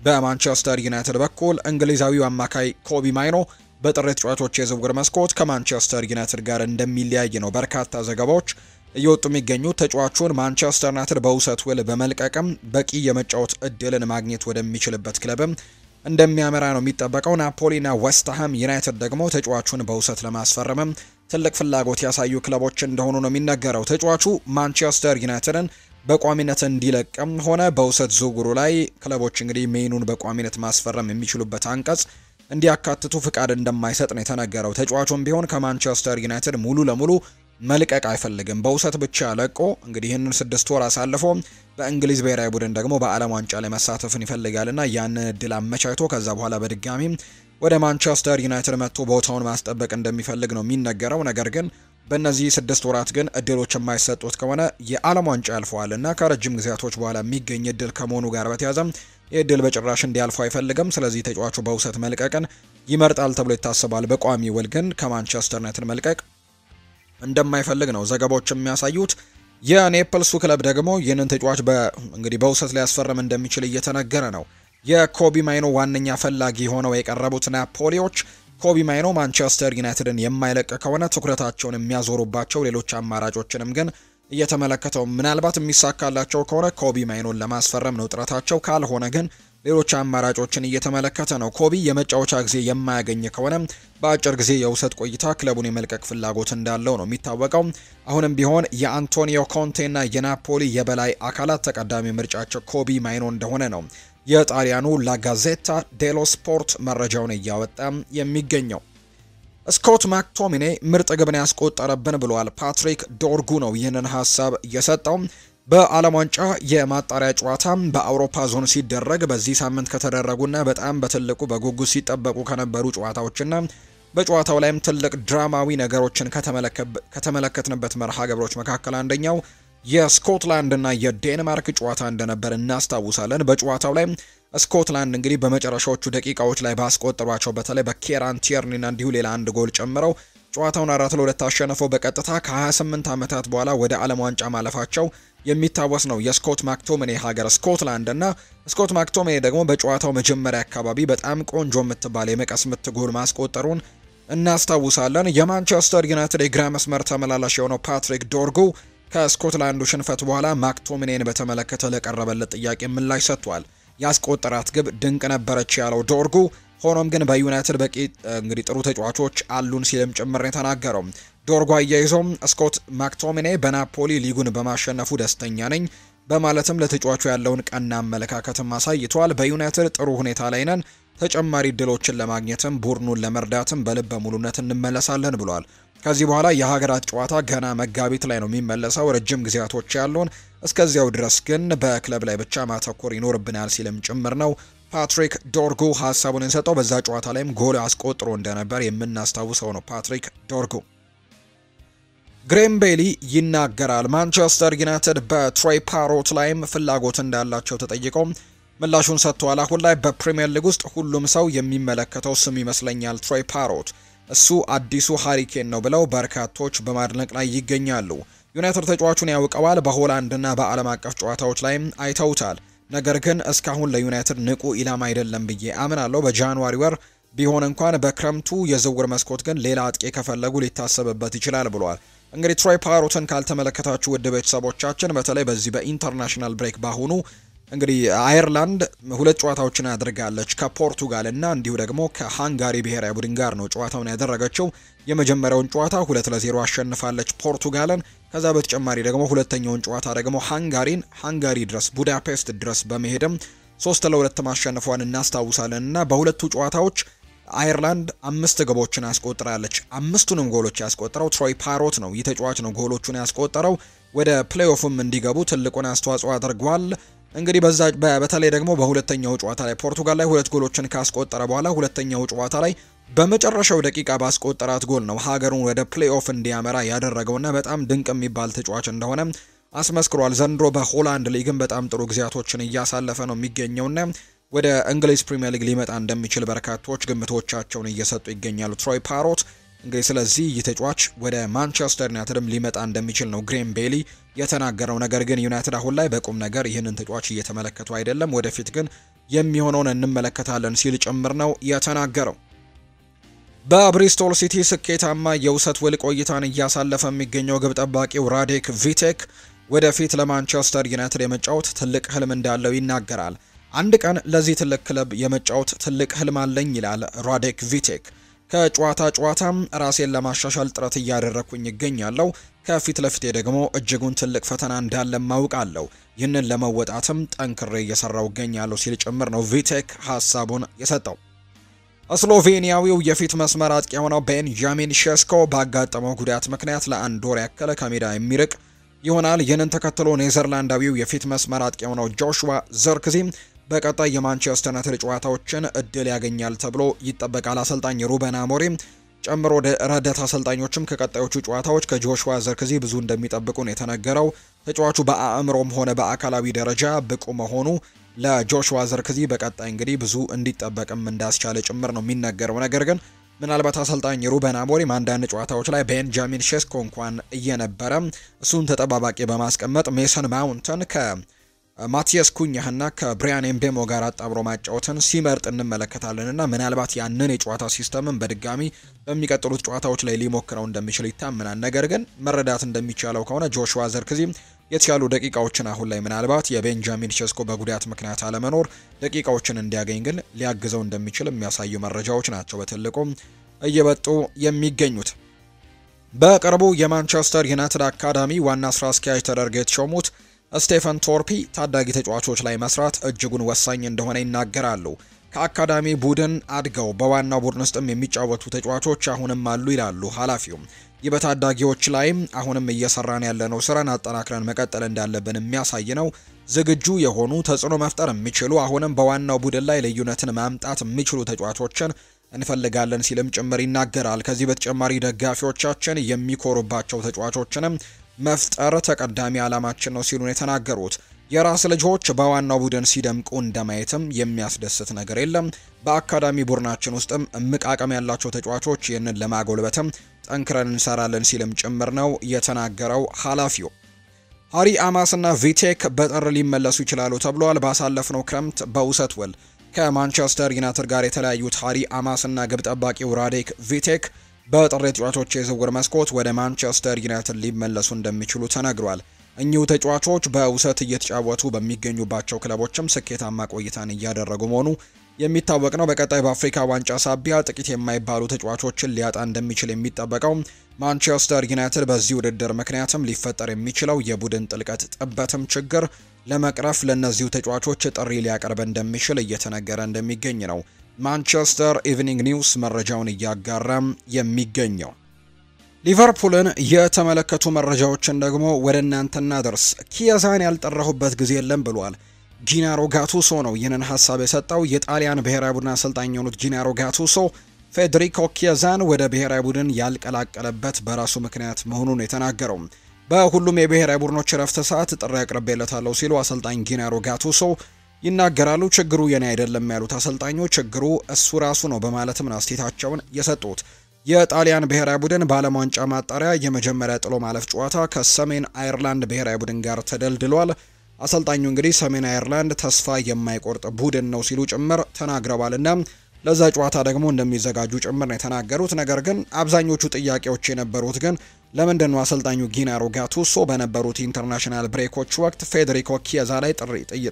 በማንቸስተር ዩናይትድ በኩል እንግሊዛዊው አማካይ ኮቢ ማይኖ በጥር ተጫዋቾች የዝውውር መስኮት ከማንቸስተር ዩናይትድ ጋር እንደሚለያይ ነው በርካታ ዘገባዎች እየወጡ የሚገኙ። ተጫዋቹን ማንቸስተር ዩናይትድ በውሰት ውል በመልቀቅም በቂ የመጫወት እድልን ማግኘት ወደሚችልበት ክለብም እንደሚያመራ ነው የሚጠበቀው። ናፖሊና ዌስትሃም ዩናይትድ ደግሞ ተጫዋቹን በውሰት ለማስፈረምም ትልቅ ፍላጎት ያሳዩ ክለቦች እንደሆኑ ነው የሚነገረው። ተጫዋቹ ማንቸስተር ዩናይትድን በቋሚነት እንዲለቅም ሆነ በውሰት ዝውውሩ ላይ ክለቦች እንግዲህ ሜኑን በቋሚነት ማስፈረም የሚችሉበት አንቀጽ እንዲያካትቱ ፍቃድ እንደማይሰጥ ነው የተነገረው። ተጫዋቹም ቢሆን ከማንቸስተር ዩናይትድ ሙሉ ለሙሉ መልቀቅ አይፈልግም። በውሰት ብቻ ለቆ እንግዲህ ይህንን 6 ወር አሳልፎ በእንግሊዝ ብሔራዊ ቡድን ደግሞ በዓለም ዋንጫ ላይ መሳተፍን ይፈልጋልና ያንን እድል አመቻችቶ ከዛ በኋላ በድጋሚ ወደ ማንቸስተር ዩናይትድ መጥቶ ቦታውን ማስጠበቅ እንደሚፈልግ ነው የሚነገረው። ነገር ግን በእነዚህ 6 ወራት ግን እድሎች የማይሰጡት ከሆነ የዓለም ዋንጫ ያልፈዋልና ከረጅም ጊዜያቶች በኋላ የሚገኝ እድል ከመሆኑ ጋር በተያያዘ የእድል በጭራሽ እንዲያልፈው አይፈልግም። ስለዚህ ተጫዋቹ በውሰት መልቀቅን ይመርጣል ተብሎ ይታሰባል። በቋሚ ውል ግን ከማንቸስተር ዩናይትድ መልቀቅ እንደማይፈልግ ነው ዘገባዎች የሚያሳዩት። የኔፕልሱ ክለብ ደግሞ ይህንን ተጫዋች እንግዲህ በውሰት ሊያስፈርም እንደሚችል እየተነገረ ነው። የኮቢ ማይኖ ዋነኛ ፈላጊ ሆነው የቀረቡት ናፖሊዎች ኮቢ ማይኖ ማንቸስተር ዩናይትድን የማይለቅ ከሆነ ትኩረታቸውን የሚያዞሩባቸው ሌሎች አማራጮችንም ግን እየተመለከተው ምናልባት የሚሳካላቸው ከሆነ ኮቢ ማይኖን ለማስፈረም ነው ጥረታቸው። ካልሆነ ግን ሌሎች አማራጮችን እየተመለከተ ነው። ኮቢ የመጫወቻ ጊዜ የማያገኝ ከሆነ በአጭር ጊዜ የውሰት ቆይታ ክለቡን የመልቀቅ ፍላጎት እንዳለው ነው የሚታወቀው። አሁንም ቢሆን የአንቶኒዮ ኮንቴና የናፖሊ የበላይ አካላት ተቀዳሚ ምርጫቸው ኮቢ ማይኖ እንደሆነ ነው የጣሊያኑ ላጋዜታ ዴሎ ስፖርት መረጃውን እያወጣ የሚገኘው። ስኮት ማክቶሚኔ ምርጥ ግብን ያስቆጠረብን ብሏል። ፓትሪክ ዶርጉ ነው ይህንን ሀሳብ የሰጠው። በዓለም ዋንጫ የማጣሪያ ጨዋታ በአውሮፓ ዞን ሲደረግ በዚህ ሳምንት ከተደረጉና በጣም በትልቁ በጉጉት ሲጠበቁ ከነበሩ ጨዋታዎችና በጨዋታው ላይም ትልቅ ድራማዊ ነገሮችን ከተመለከትንበት መርሃ ግብሮች መካከል አንደኛው የስኮትላንድ እና የዴንማርክ ጨዋታ እንደነበር እናስታውሳለን። በጨዋታው ላይ ስኮትላንድ እንግዲህ በመጨረሻዎቹ ደቂቃዎች ላይ ባስቆጠሯቸው በተለይ በኬራን ቲየርኒና እንዲሁ ሌላ አንድ ጎል ጨምረው ጨዋታውን 4-2 አሸንፈው በቀጥታ ከ28 ዓመታት በኋላ ወደ ዓለም ዋንጫ ማለፋቸው የሚታወስ ነው። የስኮት ማክቶሚኔ ሀገር ስኮትላንድ እና ስኮት ማክቶሚኔ ደግሞ በጨዋታው መጀመሪያ አካባቢ በጣም ቆንጆ የምትባል የመቀስ ምት ጎል ማስቆጠሩን እናስታውሳለን። የማንቸስተር ዩናይትድ የግራ መስመር ተመላላሽ የሆነው ፓትሪክ ዶርጉ ከስኮትላንዱ ሽንፈት በኋላ ማክቶሚኔን በተመለከተ ለቀረበለት ጥያቄ ምላሽ ሰጥቷል። ያስቆጠራት ግብ ድንቅ ነበረች ያለው ዶርጉ ሆኖም ግን በዩናይትድ በቂ እንግዲህ ጥሩ ተጫዋቾች አሉን ሲልም ጭምር የተናገረው ዶርጉ አያይዞም ስኮት ማክቶሚኔ በናፖሊ ሊጉን በማሸነፉ ደስተኛ ነኝ በማለትም ለተጫዋቹ ያለውን ቀና አመለካከትም አሳይቷል። በዩናይትድ ጥሩ ሁኔታ ላይ ነን፣ ተጨማሪ እድሎችን ለማግኘትም ቡድኑን ለመርዳትም በልበ ሙሉነት እንመለሳለን ብሏል። ከዚህ በኋላ የሀገራት ጨዋታ ገና መጋቢት ላይ ነው የሚመለሰው። ረጅም ጊዜያቶች ያሉን፣ እስከዚያው ድረስ ግን በክለብ ላይ ብቻ ማተኮር ይኖርብናል ሲልም ጭምር ነው ፓትሪክ ዶርጉ ሀሳቡን እንሰጠው። በዛ ጨዋታ ላይም ጎል አስቆጥሮ እንደነበር የምናስታውሰው ነው ፓትሪክ ዶርጉ። ግሬም ቤሊ ይናገራል። ማንቸስተር ዩናይትድ በትሬይ ፓሮት ላይም ፍላጎት እንዳላቸው ተጠይቀው ምላሹን ሰጥቷል። አሁን ላይ በፕሪሚየር ሊግ ውስጥ ሁሉም ሰው የሚመለከተው ስም ይመስለኛል ትሬይ ፓሮት፣ እሱ አዲሱ ሃሪኬን ነው ብለው በርካቶች በማድነቅ ላይ ይገኛሉ። ዩናይትድ ተጫዋቹን ያውቀዋል፣ በሆላንድና በዓለም አቀፍ ጨዋታዎች ላይም አይተውታል። ነገር ግን እስካሁን ለዩናይትድ ንቁ ኢላማ አይደለም ብዬ አምናለሁ። በጃንዋሪ ወር ቢሆን እንኳን በክረምቱ የዝውውር መስኮት ግን ሌላ አጥቂ ከፈለጉ ሊታሰብበት ይችላል ብሏል። እንግዲህ ትሬይ ፓሮትን ካልተመለከታችሁ ውድ ቤተሰቦቻችን በተለይ በዚህ በኢንተርናሽናል ብሬክ ባሁኑ እንግዲህ አየርላንድ 2 ጨዋታዎችን አድርጋለች ከፖርቱጋል እና እንዲሁ ደግሞ ከሃንጋሪ ብሔራዊ ቡድን ጋር ነው ጨዋታውን ያደረገችው። የመጀመሪያውን ጨዋታ 2-0 አሸንፋለች ፖርቱጋልን። ከዛ በተጨማሪ ደግሞ ሁለተኛውን ጨዋታ ደግሞ ሃንጋሪ ድረስ ቡዳፔስት ድረስ በመሄድም 3-2 ማሸነፏን እናስታውሳለን እና በሁለቱ ጨዋታዎች አየርላንድ 5 ግቦችን አስቆጥራለች። 5ቱንም ጎሎች ያስቆጠረው ትሬይ ፓሮት ነው። ይህ ተጫዋች ነው ጎሎቹን ያስቆጠረው። ወደ ፕሌይኦፍም እንዲገቡ ትልቁን አስተዋጽኦ አድርጓል። እንግዲህ በተለይ ደግሞ በሁለተኛው ጨዋታ ላይ ፖርቱጋል ላይ 2 ጎሎችን ካስቆጠረ በኋላ ሁለተኛው ጨዋታ ላይ በመጨረሻው ደቂቃ ባስቆጠራት ጎል ነው ሀገሩን ወደ ፕሌይኦፍ እንዲያመራ ያደረገውና በጣም ድንቅ የሚባል ተጫዋች እንደሆነ አስመስክሯል። ዘንድሮ በሆላንድ ሊግም በጣም ጥሩ ጊዜያቶችን እያሳለፈ ነው የሚገኘውና ወደ እንግሊዝ ፕሪሚየር ሊግ ሊመጣ እንደሚችል በርካቶች ግምቶቻቸውን እየሰጡ ይገኛሉ። ትሬይ ፓሮት እንግዲህ ስለዚህ ይህ ተጫዋች ወደ ማንቸስተር ዩናይትድም ሊመጣ እንደሚችል ነው ግሬም ቤሊ የተናገረው። ነገር ግን ዩናይትድ አሁን ላይ በቁም ነገር ይህንን ተጫዋች እየተመለከቱ አይደለም፣ ወደፊት ግን የሚሆነውን እንመለከታለን ሲል ጭምር ነው የተናገረው። በብሪስቶል ሲቲ ስኬታማ የውሰት ውል ቆይታን እያሳለፈ የሚገኘው ግብ ጠባቂው ራዴክ ቪቴክ ወደፊት ለማንቸስተር ዩናይትድ የመጫወት ትልቅ ህልም እንዳለው ይናገራል። አንድ ቀን ለዚህ ትልቅ ክለብ የመጫወት ትልቅ ህልም አለኝ ይላል ራዴክ ቪቴክ። ከጨዋታ ራሴን ለማሻሻል ጥረት እያደረኩኝ ይገኛለሁ። ከፊት ለፊቴ ደግሞ እጅጉን ትልቅ ፈተና እንዳለ ማውቃለሁ። ይህንን ለመወጣትም ጠንክሬ እየሰራው እገኛለሁ ሲል ጭምር ነው ቪቴክ ሐሳቡን የሰጠው። ስሎቬኒያዊው የፊት መስመር አጥቂ የሆነው ቤንጃሚን ሼስኮ ባጋጠመው ጉዳት ምክንያት ለአንድ ወር ያክል ከሜዳ የሚርቅ ይሆናል። ይህንን ተከትሎ ኔዘርላንዳዊው የፊት መስመር አጥቂ የሆነው ጆሹዋ ዘርክዚ በቀጣይ የማንቸስተር ዩናይትድ ጨዋታዎችን እድል ያገኛል ተብሎ ይጠበቃል። አሰልጣኝ ሩበን አሞሪም ጨምሮ ወደ ረዳት አሰልጣኞችም ከቀጣዮቹ ጨዋታዎች ከጆሹዋ ዘርክዚ ብዙ እንደሚጠብቁ ነው የተነገረው። ተጫዋቹ በአእምሮም ሆነ በአካላዊ ደረጃ ብቁ መሆኑ ለጆሹዋ ዘርክዚ በቀጣይ እንግዲህ ብዙ እንዲጠበቅም እንዳስቻለ ጭምር ነው የሚነገረው። ነገር ግን ምናልባት አሰልጣኝ ሩበን አሞሪም አንዳንድ ጨዋታዎች ላይ ቤንጃሚን ሼስኮ እንኳን እየነበረ እሱን ተጠባባቂ በማስቀመጥ ሜሰን ማውንትን ከማቲያስ ኩኛህና ከብሪያን ኤምቤሞ ጋር አጣብሮ ማጫወትን ሲመርጥ እንመለከታለንና ምናልባት ያንን የጨዋታ ሲስተምን በድጋሚ በሚቀጥሉት ጨዋታዎች ላይ ሊሞክረው እንደሚችል ይታመናል። ነገር ግን መረዳት እንደሚቻለው ከሆነ ጆሹዋ ዘርክዚ የተሻሉ ደቂቃዎችን አሁን ላይ ምናልባት የቤንጃሚን ሼስኮ በጉዳት ምክንያት አለመኖር ደቂቃዎችን እንዲያገኝ ግን ሊያግዘው እንደሚችል የሚያሳዩ መረጃዎች ናቸው በትልቁ እየወጡ የሚገኙት። በቅርቡ የማንቸስተር ዩናይትድ አካዳሚ ዋና ስራ አስኪያጅ ተደርገው የተሾሙት ስቴፈን ቶርፒ ታዳጊ ተጫዋቾች ላይ መስራት እጅጉን ወሳኝ እንደሆነ ይናገራሉ። ከአካዳሚ ቡድን አድገው በዋናው ቡድን ውስጥም የሚጫወቱ ተጫዋቾች አሁንም አሉ ይላሉ ኃላፊው። ይህ በታዳጊዎች ላይም አሁንም እየሰራን ያለነው ስራን አጠናክረን መቀጠል እንዳለብን የሚያሳይ ነው። ዝግጁ የሆኑ ተጽዕኖ መፍጠር የሚችሉ አሁንም በዋናው ቡድን ላይ ልዩነትን ማምጣት የሚችሉ ተጫዋቾችን እንፈልጋለን ሲልም ጭምር ይናገራል። ከዚህ በተጨማሪ ደጋፊዎቻችን የሚኮሩባቸው ተጫዋቾችንም መፍጠር ተቀዳሚ ዓላማችን ነው ሲሉ ነው የተናገሩት። የራስ ልጆች በዋናው ቡድን ሲደምቁ እንደማየትም የሚያስደስት ነገር የለም። በአካዳሚ ቡድናችን ውስጥም እምቅ አቅም ያላቸው ተጫዋቾች ይህንን ለማጎልበትም ጠንክረን እንሰራለን ሲልም ጭምር ነው የተናገረው ኃላፊው። ሃሪ አማስና ቪቴክ በጥር ሊመለሱ ይችላሉ ተብሏል። ባሳለፍነው ክረምት በውሰት ውል ከማንቸስተር ዩናይትድ ጋር የተለያዩት ሃሪ አማስና ግብ ጠባቂው ራዴክ ቪቴክ በጥር የተጫዋቾች የዝውውር መስኮት ወደ ማንቸስተር ዩናይትድ ሊመለሱ እንደሚችሉ ተነግሯል። እኚሁ ተጫዋቾች በውሰት እየተጫወቱ በሚገኙባቸው ክለቦችም ስኬታማ ቆይታን እያደረጉ መሆኑ የሚታወቅ ነው። በቀጣይ በአፍሪካ ዋንጫ ሳቢያ ጥቂት የማይባሉ ተጫዋቾችን ሊያጣ እንደሚችል የሚጠበቀው ማንቸስተር ዩናይትድ በዚህ ውድድር ምክንያትም ሊፈጠር የሚችለው የቡድን ጥልቀት ጥበትም ችግር ለመቅረፍ ለእነዚሁ ተጫዋቾች ጥሪ ሊያቀርብ እንደሚችል እየተነገረ እንደሚገኝ ነው ማንቸስተር ኢቭኒንግ ኒውስ መረጃውን እያጋራም የሚገኘው። ሊቨርፑልን የተመለከቱ መረጃዎችን ደግሞ ወደ እናንተ እናደርስ። ኪያዛን ያልጠራሁበት ጊዜ የለም ብሏል። ጂናሮ ጋቱሶ ነው ይህንን ሀሳብ የሰጠው። የጣሊያን ብሔራዊ ቡድን አሰልጣኝ የሆኑት ጂናሮ ጋቱሶ ፌዴሪኮ ኪያዛን ወደ ብሔራዊ ቡድን ያልቀላቀለበት በራሱ ምክንያት መሆኑን የተናገረው። በሁሉም የብሔራዊ ቡድኖች ረፍት ሰዓት ጥሪ አቅርቤለታለሁ ሲሉ አሰልጣኝ ጂናሮ ጋቱሶ ይናገራሉ። ችግሩ የኔ አይደለም ያሉት አሰልጣኙ ችግሩ እሱ ራሱ ነው በማለትም ነው አስተያየታቸውን የሰጡት። የጣሊያን ብሔራዊ ቡድን በዓለም ዋንጫ ማጣሪያ የመጀመሪያ ጥሎ ማለፍ ጨዋታ ከሰሜን አየርላንድ ብሔራዊ ቡድን ጋር ተደልድሏል። አሰልጣኙ እንግዲህ ሰሜን አየርላንድ ተስፋ የማይቆርጥ ቡድን ነው ሲሉ ጭምር ተናግረዋልና ለዛ ጨዋታ ደግሞ እንደሚዘጋጁ ጭምር ነው የተናገሩት። ነገር ግን አብዛኞቹ ጥያቄዎች የነበሩት ግን ለምንድን ነው አሰልጣኙ ጂናሮ ጋቱሶ በነበሩት ኢንተርናሽናል ብሬኮች ወቅት ፌዴሪኮ ኪያዛ ላይ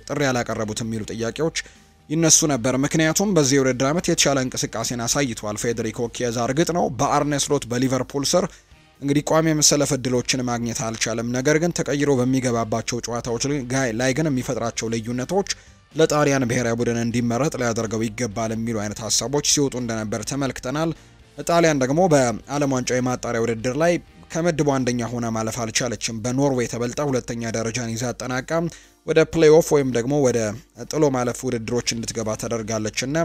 ጥሪ ያላቀረቡት የሚሉ ጥያቄዎች ይነሱ ነበር። ምክንያቱም በዚህ የውድድር ዓመት የተሻለ እንቅስቃሴን አሳይቷል ፌዴሪኮ ኪያዛ። እርግጥ ነው በአርኔ ስሎት በሊቨርፑል ስር እንግዲህ ቋሚ የመሰለፍ እድሎችን ማግኘት አልቻለም። ነገር ግን ተቀይሮ በሚገባባቸው ጨዋታዎች ላይ ግን የሚፈጥራቸው ልዩነቶች ለጣሊያን ብሔራዊ ቡድን እንዲመረጥ ሊያደርገው ይገባል የሚሉ አይነት ሀሳቦች ሲወጡ እንደነበር ተመልክተናል። ጣሊያን ደግሞ በዓለም ዋንጫ የማጣሪያ ውድድር ላይ ከምድቡ አንደኛ ሆና ማለፍ አልቻለችም። በኖርዌይ ተበልጣ ሁለተኛ ደረጃን ይዛ አጠናቃ ወደ ፕሌይኦፍ ወይም ደግሞ ወደ ጥሎ ማለፍ ውድድሮች እንድትገባ ተደርጋለችና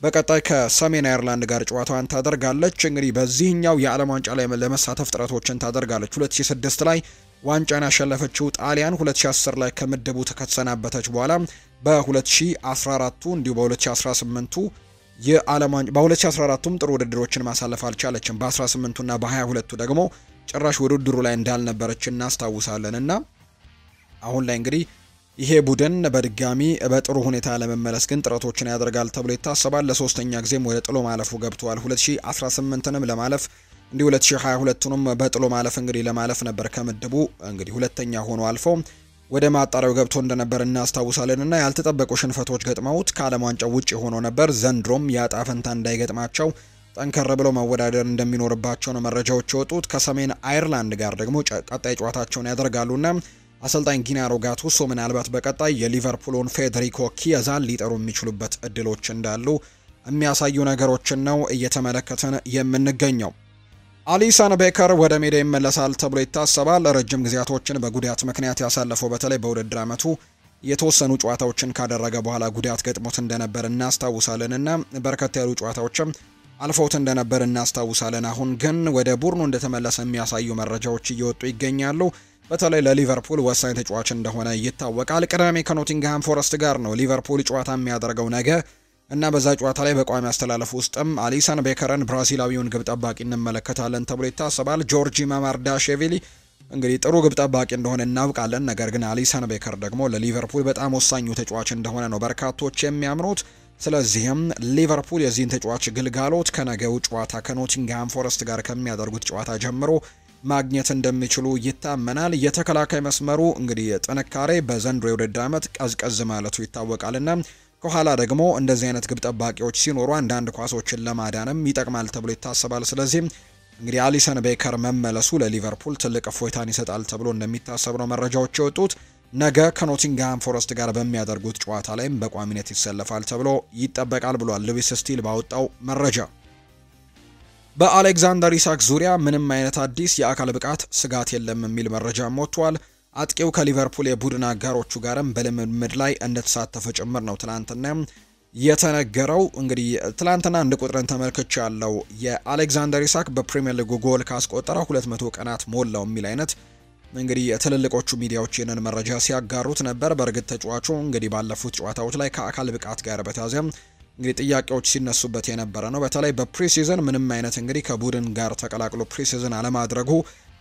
በቀጣይ ከሰሜን አየርላንድ ጋር ጨዋታዋን ታደርጋለች። እንግዲህ በዚህኛው የዓለም ዋንጫ ላይ ለመሳተፍ ጥረቶችን ታደርጋለች። 2006 ላይ ዋንጫን ያሸነፈችው ጣሊያን 2010 ላይ ከምድቡ ከተሰናበተች በኋላ በ2014 እንዲሁ በ2018 የዓለም ዋንጫ በ2014ም ጥሩ ውድድሮችን ማሳለፍ አልቻለችም። በ18ና በ22 ደግሞ ጭራሽ ውድድሩ ላይ እንዳልነበረች እናስታውሳለን እና አሁን ላይ እንግዲህ ይሄ ቡድን በድጋሚ በጥሩ ሁኔታ ለመመለስ ግን ጥረቶችን ያደርጋል ተብሎ ይታሰባል። ለሶስተኛ ጊዜም ወደ ጥሎ ማለፉ ገብቷል። 2018ንም ለማለፍ እንዲህ 2022ንም በጥሎ ማለፍ እንግዲህ ለማለፍ ነበር ከምድቡ እንግዲህ ሁለተኛ ሆኖ አልፎ ወደ ማጣሪያው ገብቶ እንደነበር እናስታውሳለንና ያልተጠበቁ ሽንፈቶች ገጥመውት ከዓለም ዋንጫው ውጪ ሆኖ ነበር። ዘንድሮም ያጣ ፈንታ እንዳይገጥማቸው ጠንከር ብለው መወዳደር እንደሚኖርባቸው ነው መረጃዎች የወጡት። ከሰሜን አይርላንድ ጋር ደግሞ ቀጣይ ጨዋታቸውን ያደርጋሉና አሰልጣኝ ጊናሮ ጋቱሶ ምናልባት በቀጣይ የሊቨርፑልን ፌዴሪኮ ኪያዛን ሊጠሩ የሚችሉበት እድሎች እንዳሉ የሚያሳዩ ነገሮችን ነው እየተመለከተን የምንገኘው። አሊሰን ቤከር ወደ ሜዳ ይመለሳል ተብሎ ይታሰባል። ረጅም ጊዜያቶችን በጉዳት ምክንያት ያሳለፈው በተለይ በውድድር ዓመቱ የተወሰኑ ጨዋታዎችን ካደረገ በኋላ ጉዳት ገጥሞት እንደነበር እናስታውሳለንና በርከት ያሉ ጨዋታዎችም አልፈውት እንደነበር እናስታውሳለን። አሁን ግን ወደ ቡድኑ እንደተመለሰ የሚያሳዩ መረጃዎች እየወጡ ይገኛሉ። በተለይ ለሊቨርፑል ወሳኝ ተጫዋች እንደሆነ ይታወቃል። ቅዳሜ ከኖቲንግሃም ፎረስት ጋር ነው ሊቨርፑል ጨዋታ የሚያደርገው ነገ እና በዛ ጨዋታ ላይ በቋሚ አስተላለፍ ውስጥም አሊሰን ቤከርን ብራዚላዊውን ግብ ጠባቂ እንመለከታለን ተብሎ ይታሰባል። ጆርጂ ማማርዳሽቪሊ እንግዲህ ጥሩ ግብ ጠባቂ እንደሆነ እናውቃለን። ነገር ግን አሊሰን ቤከር ደግሞ ለሊቨርፑል በጣም ወሳኙ ተጫዋች እንደሆነ ነው በርካቶች የሚያምኑት። ስለዚህም ሊቨርፑል የዚህን ተጫዋች ግልጋሎት ከነገው ጨዋታ ከኖቲንግሃም ፎረስት ጋር ከሚያደርጉት ጨዋታ ጀምሮ ማግኘት እንደሚችሉ ይታመናል። የተከላካይ መስመሩ እንግዲህ ጥንካሬ በዘንድሮ የውድድር ዓመት ቀዝቀዝ ማለቱ ይታወቃልና ከኋላ ደግሞ እንደዚህ አይነት ግብ ጠባቂዎች ሲኖሩ አንዳንድ ኳሶችን ለማዳንም ይጠቅማል ተብሎ ይታሰባል። ስለዚህ እንግዲህ አሊሰን ቤከር መመለሱ ለሊቨርፑል ትልቅ እፎይታን ይሰጣል ተብሎ እንደሚታሰብ ነው መረጃዎች የወጡት። ነገ ከኖቲንግሃም ፎረስት ጋር በሚያደርጉት ጨዋታ ላይም በቋሚነት ይሰለፋል ተብሎ ይጠበቃል ብሏል ሉዊስ ስቲል ባወጣው መረጃ። በአሌክዛንደር ኢሳክ ዙሪያ ምንም አይነት አዲስ የአካል ብቃት ስጋት የለም የሚል መረጃም ወጥቷል። አጥቂው ከሊቨርፑል የቡድን አጋሮቹ ጋርም በልምምድ ላይ እንደተሳተፈ ጭምር ነው ትላንትና የተነገረው። እንግዲህ ትላንትና አንድ ቁጥርን ተመልክቻለሁ። የአሌክዛንደር ኢሳክ በፕሪሚየር ሊግ ጎል ካስቆጠረ 200 ቀናት ሞላው የሚል አይነት እንግዲህ ትልልቆቹ ሚዲያዎች ይህንን መረጃ ሲያጋሩት ነበር። በእርግጥ ተጫዋቹ እንግዲህ ባለፉት ጨዋታዎች ላይ ከአካል ብቃት ጋር በተያያዘ እንግዲህ ጥያቄዎች ሲነሱበት የነበረ ነው። በተለይ በፕሪሲዝን ምንም አይነት እንግዲህ ከቡድን ጋር ተቀላቅሎ ፕሪሲዝን አለማድረጉ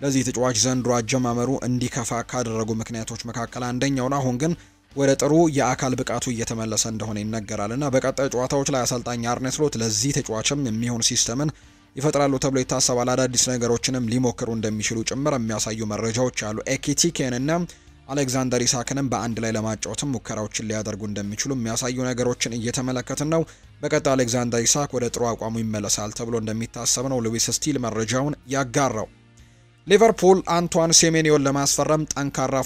ለዚህ ተጫዋች ዘንድሮ አጀማመሩ እንዲከፋ ካደረጉ ምክንያቶች መካከል አንደኛው ነው። አሁን ግን ወደ ጥሩ የአካል ብቃቱ እየተመለሰ እንደሆነ ይነገራልና በቀጣይ ጨዋታዎች ላይ አሰልጣኝ አርኔ ስሎት ለዚህ ተጫዋችም የሚሆን ሲስተምን ይፈጥራሉ ተብሎ ይታሰባል። አዳዲስ ነገሮችንም ሊሞክሩ እንደሚችሉ ጭምር የሚያሳዩ መረጃዎች አሉ። ኤኪቲኬን እና አሌክዛንደር ኢሳክንም በአንድ ላይ ለማጫወትም ሙከራዎችን ሊያደርጉ እንደሚችሉ የሚያሳዩ ነገሮችን እየተመለከትን ነው። በቀጣይ አሌክዛንደር ኢሳክ ወደ ጥሩ አቋሙ ይመለሳል ተብሎ እንደሚታሰብ ነው ሉዊስ ስቲል መረጃውን ያጋራው። ሊቨርፑል አንቷን ሴሜኒዮን ለማስፈረም ጠንካራ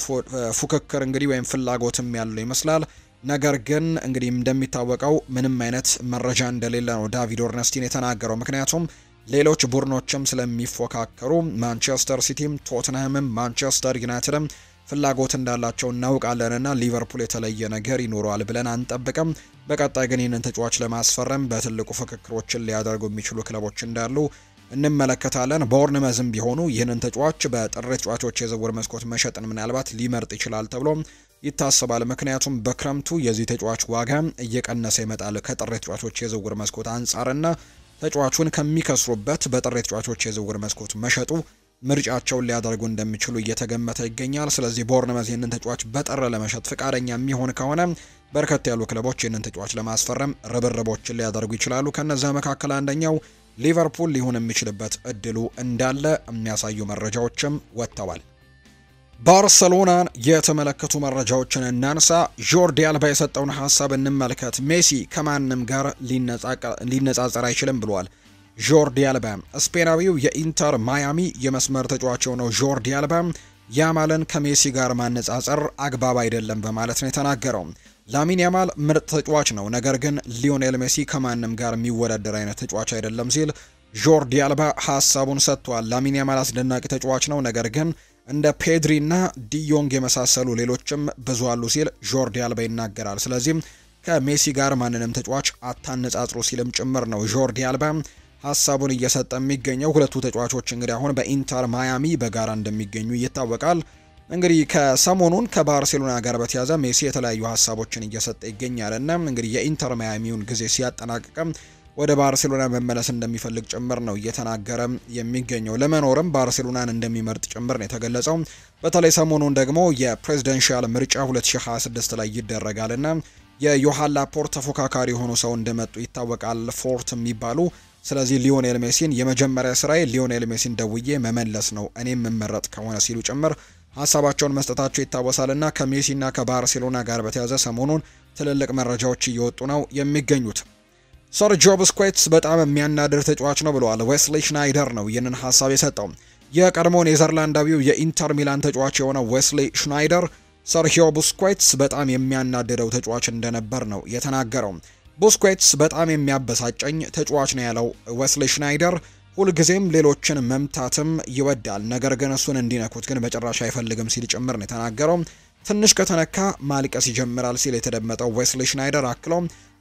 ፉክክር እንግዲህ ወይም ፍላጎትም ያለው ይመስላል። ነገር ግን እንግዲህ እንደሚታወቀው ምንም አይነት መረጃ እንደሌለ ነው ዳቪድ ኦርነስቲን የተናገረው። ምክንያቱም ሌሎች ቡድኖችም ስለሚፎካከሩ ማንቸስተር ሲቲም፣ ቶትንሃምም፣ ማንቸስተር ዩናይትድም ፍላጎት እንዳላቸው እናውቃለንና ሊቨርፑል የተለየ ነገር ይኖረዋል ብለን አንጠብቅም። በቀጣይ ግን ይህንን ተጫዋች ለማስፈረም በትልቁ ፍክክሮችን ሊያደርጉ የሚችሉ ክለቦች እንዳሉ እንመለከታለን። ቦርንመዝም ቢሆኑ ይህንን ተጫዋች በጥር ተጫዋቾች የዝውውር መስኮት መሸጥን ምናልባት ሊመርጥ ይችላል ተብሎ ይታሰባል። ምክንያቱም በክረምቱ የዚህ ተጫዋች ዋጋ እየቀነሰ ይመጣል ከጥር ተጫዋቾች የዝውውር መስኮት አንጻርና ተጫዋቹን ከሚከስሩበት በጥር ተጫዋቾች የዝውውር መስኮት መሸጡ ምርጫቸውን ሊያደርጉ እንደሚችሉ እየተገመተ ይገኛል። ስለዚህ ቦርንመዝ ይህንን ተጫዋች በጥር ለመሸጥ ፍቃደኛ የሚሆን ከሆነ በርከት ያሉ ክለቦች ይህንን ተጫዋች ለማስፈረም ርብርቦችን ሊያደርጉ ይችላሉ። ከነዛ መካከል አንደኛው ሊቨርፑል ሊሆን የሚችልበት እድሉ እንዳለ የሚያሳዩ መረጃዎችም ወጥተዋል። ባርሰሎናን የተመለከቱ መረጃዎችን እናንሳ። ጆርዲ አልባ የሰጠውን ሀሳብ እንመልከት። ሜሲ ከማንም ጋር ሊነጻጸር አይችልም ብሏል። ጆርዲ አልባ ስፔናዊው የኢንተር ማያሚ የመስመር ተጫዋች ነው። ጆርዲ አልባ ያማልን ከሜሲ ጋር ማነጻጸር አግባብ አይደለም በማለት ነው የተናገረው። ላሚን ያማል ምርጥ ተጫዋች ነው፣ ነገር ግን ሊዮኔል ሜሲ ከማንም ጋር የሚወዳደር አይነት ተጫዋች አይደለም ሲል ጆርዲ አልባ ሀሳቡን ሰጥቷል። ላሚን ያማል አስደናቂ ተጫዋች ነው፣ ነገር ግን እንደ ፔድሪና ዲዮንግ የመሳሰሉ ሌሎችም ብዙ አሉ ሲል ጆርዲ አልባ ይናገራል። ስለዚህም ከሜሲ ጋር ማንንም ተጫዋች አታነጻጽሩ ሲልም ጭምር ነው ጆርዲ አልባ ሀሳቡን እየሰጠ የሚገኘው። ሁለቱ ተጫዋቾች እንግዲህ አሁን በኢንተር ማያሚ በጋራ እንደሚገኙ ይታወቃል። እንግዲህ ከሰሞኑን ከባርሴሎና ጋር በተያዘ ሜሲ የተለያዩ ሀሳቦችን እየሰጠ ይገኛልና እንግዲህ የኢንተር ማያሚውን ጊዜ ሲያጠናቅቅም ወደ ባርሴሎና መመለስ እንደሚፈልግ ጭምር ነው እየተናገረ የሚገኘው። ለመኖርም ባርሴሎናን እንደሚመርጥ ጭምር ነው የተገለጸው። በተለይ ሰሞኑን ደግሞ የፕሬዚደንሻል ምርጫ 2026 ላይ ይደረጋልና የዮሃን ላፖርት ተፎካካሪ የሆኑ ሰው እንደመጡ ይታወቃል፣ ፎርት የሚባሉ። ስለዚህ ሊዮኔል ሜሲን የመጀመሪያ ስራዬ ሊዮኔል ሜሲን ደውዬ መመለስ ነው እኔም መመረጥ ከሆነ ሲሉ ጭምር ሀሳባቸውን መስጠታቸው ይታወሳልና ከሜሲና ከባርሴሎና ጋር በተያዘ ሰሞኑን ትልልቅ መረጃዎች እየወጡ ነው የሚገኙት። ሰርጂዮ ቡስኬትስ በጣም የሚያናድር ተጫዋች ነው ብለዋል። ዌስሊ ሽናይደር ነው ይህንን ሀሳብ የሰጠው። የቀድሞ ኔዘርላንዳዊው የኢንተር ሚላን ተጫዋች የሆነው ዌስሊ ሽናይደር ሰርጂዮ ቡስኬትስ በጣም የሚያናድደው ተጫዋች እንደነበር ነው የተናገረው። ቡስኬትስ በጣም የሚያበሳጨኝ ተጫዋች ነው ያለው ዌስሊ ሽናይደር ሁልጊዜም ሌሎችን መምታትም ይወዳል፣ ነገር ግን እሱን እንዲነኩት ግን በጭራሽ አይፈልግም ሲል ጭምር ነው የተናገረው። ትንሽ ከተነካ ማልቀስ ይጀምራል ሲል የተደመጠው ዌስሊ ሽናይደር አክሎ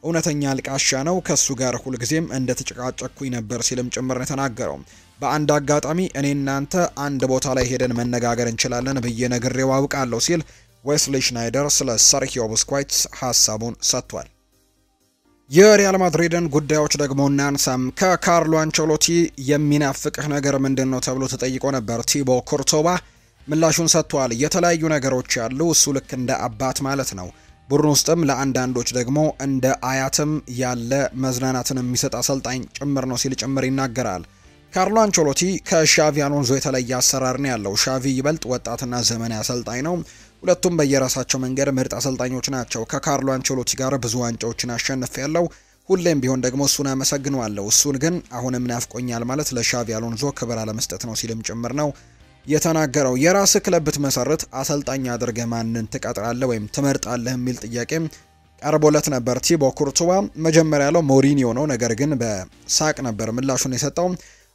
እውነተኛ አልቃሻ ነው፣ ከሱ ጋር ሁልጊዜም እንደተጨቃጨኩኝ ነበር ሲልም ጭምር ነው የተናገረው። በአንድ አጋጣሚ እኔ እናንተ አንድ ቦታ ላይ ሄደን መነጋገር እንችላለን ብዬ ነግሬው አውቃለሁ ሲል ዌስሊ ሽናይደር ስለ ሰርጂዮ ቡስኬትስ ሀሳቡን ሰጥቷል። የሪያል ማድሪድን ጉዳዮች ደግሞ እናንሳም። ከካርሎ አንቸሎቲ የሚናፍቅህ ነገር ምንድነው ተብሎ ተጠይቆ ነበር። ቲቦ ኮርቶባ ምላሹን ሰጥቷል። የተለያዩ ነገሮች ያሉ እሱ ልክ እንደ አባት ማለት ነው። ቡድን ውስጥም ለአንዳንዶች ደግሞ እንደ አያትም ያለ መዝናናትን የሚሰጥ አሰልጣኝ ጭምር ነው ሲል ጭምር ይናገራል። ካርሎ አንቸሎቲ ከሻቪ አሎንዞ የተለየ አሰራር ነው ያለው። ሻቪ ይበልጥ ወጣትና ዘመናዊ አሰልጣኝ ነው። ሁለቱም በየራሳቸው መንገድ ምርጥ አሰልጣኞች ናቸው። ከካርሎ አንቸሎቲ ጋር ብዙ ዋንጫዎችን አሸንፌያለሁ። ሁሌም ቢሆን ደግሞ እሱን አመሰግነዋለሁ። እሱን ግን አሁንም ናፍቆኛል ማለት ለሻቪ አሎንዞ ክብር አለመስጠት ነው ሲልም ጭምር ነው የተናገረው። የራስ ክለብ ብትመሰርት አሰልጣኝ አድርገህ ማንን ትቀጥራለህ ወይም ትመርጣለህ የሚል ጥያቄ ቀርቦለት ነበር። ቲቦ ኩርቱዋ መጀመሪያ ያለው ሞሪኒዮ ነው፣ ነገር ግን በሳቅ ነበር ምላሹን የሰጠው።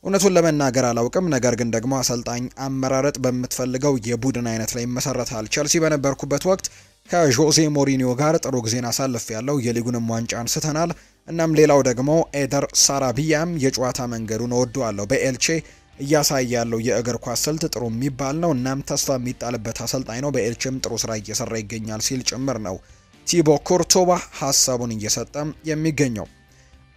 እውነቱን ለመናገር አላውቅም፣ ነገር ግን ደግሞ አሰልጣኝ አመራረጥ በምትፈልገው የቡድን አይነት ላይ ይመሰረታል። ቸልሲ በነበርኩበት ወቅት ከጆዜ ሞሪኒዮ ጋር ጥሩ ጊዜን አሳልፌያለሁ። የሊጉንም ዋንጫ አንስተናል። እናም ሌላው ደግሞ ኤደር ሳራቢያም የጨዋታ መንገዱን እወደዋለሁ። በኤልቼ እያሳየ ያለው የእግር ኳስ ስልት ጥሩ የሚባል ነው። እናም ተስፋ የሚጣልበት አሰልጣኝ ነው። በኤልቼም ጥሩ ስራ እየሰራ ይገኛል ሲል ጭምር ነው ቲቦ ኩርቱዋ ሀሳቡን እየሰጠ የሚገኘው።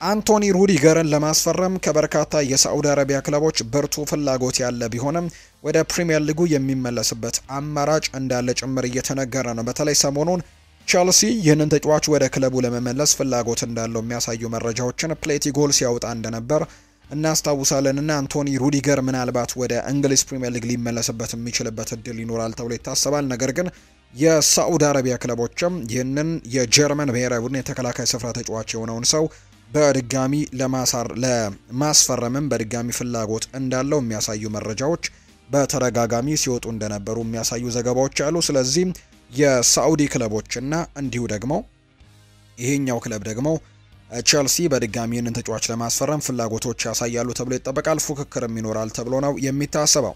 አንቶኒ ሩዲገርን ለማስፈረም ከበርካታ የሳዑዲ አረቢያ ክለቦች ብርቱ ፍላጎት ያለ ቢሆንም ወደ ፕሪሚየር ሊጉ የሚመለስበት አማራጭ እንዳለ ጭምር እየተነገረ ነው። በተለይ ሰሞኑን ቸልሲ ይህንን ተጫዋች ወደ ክለቡ ለመመለስ ፍላጎት እንዳለው የሚያሳዩ መረጃዎችን ፕሌቲ ጎል ሲያወጣ እንደነበር እናስታውሳለንና አንቶኒ ሩዲገር ምናልባት ወደ እንግሊዝ ፕሪሚየር ሊግ ሊመለስበት የሚችልበት እድል ይኖራል ተብሎ ይታሰባል። ነገር ግን የሳዑዲ አረቢያ ክለቦችም ይህንን የጀርመን ብሔራዊ ቡድን የተከላካይ ስፍራ ተጫዋች የሆነውን ሰው በድጋሚ ለማስፈረምም በድጋሚ ፍላጎት እንዳለው የሚያሳዩ መረጃዎች በተደጋጋሚ ሲወጡ እንደነበሩ የሚያሳዩ ዘገባዎች አሉ። ስለዚህ የሳዑዲ ክለቦችና እንዲሁ ደግሞ ይሄኛው ክለብ ደግሞ ቸልሲ በድጋሚ ይህንን ተጫዋች ለማስፈረም ፍላጎቶች ያሳያሉ ተብሎ ይጠበቃል። ፉክክርም ይኖራል ተብሎ ነው የሚታሰበው።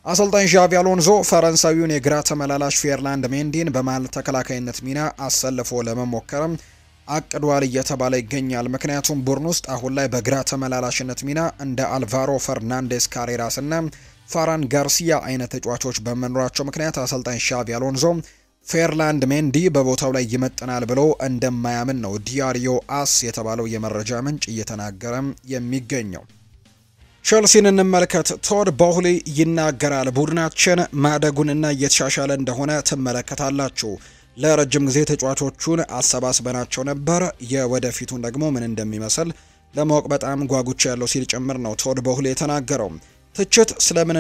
አሰልጣኝ ዣቪ አሎንዞ ፈረንሳዊውን የግራ ተመላላሽ ፌርላንድ ሜንዲን በመሃል ተከላካይነት ሚና አሰልፎ ለመሞከርም አቅዷል እየተባለ ይገኛል። ምክንያቱም ቡድን ውስጥ አሁን ላይ በግራ ተመላላሽነት ሚና እንደ አልቫሮ ፈርናንዴስ ካሬራስ እና ፋራን ጋርሲያ አይነት ተጫዋቾች በመኖራቸው ምክንያት አሰልጣኝ ሻቪ አሎንዞ ፌርላንድ ሜንዲ በቦታው ላይ ይመጥናል ብሎ እንደማያምን ነው ዲያሪዮ አስ የተባለው የመረጃ ምንጭ እየተናገረ የሚገኘው። ቸልሲን እንመልከት። ቶድ ቦህሊ ይናገራል። ቡድናችን ማደጉንና እየተሻሻለ እንደሆነ ትመለከታላችሁ። ለረጅም ጊዜ ተጫዋቾቹን አሰባስበናቸው ነበር። የወደፊቱን ደግሞ ምን እንደሚመስል ለማወቅ በጣም ጓጉቻ ያለው ሲል ጭምር ነው ቶድ ቦህሊ የተናገረው። ትችት ስለምን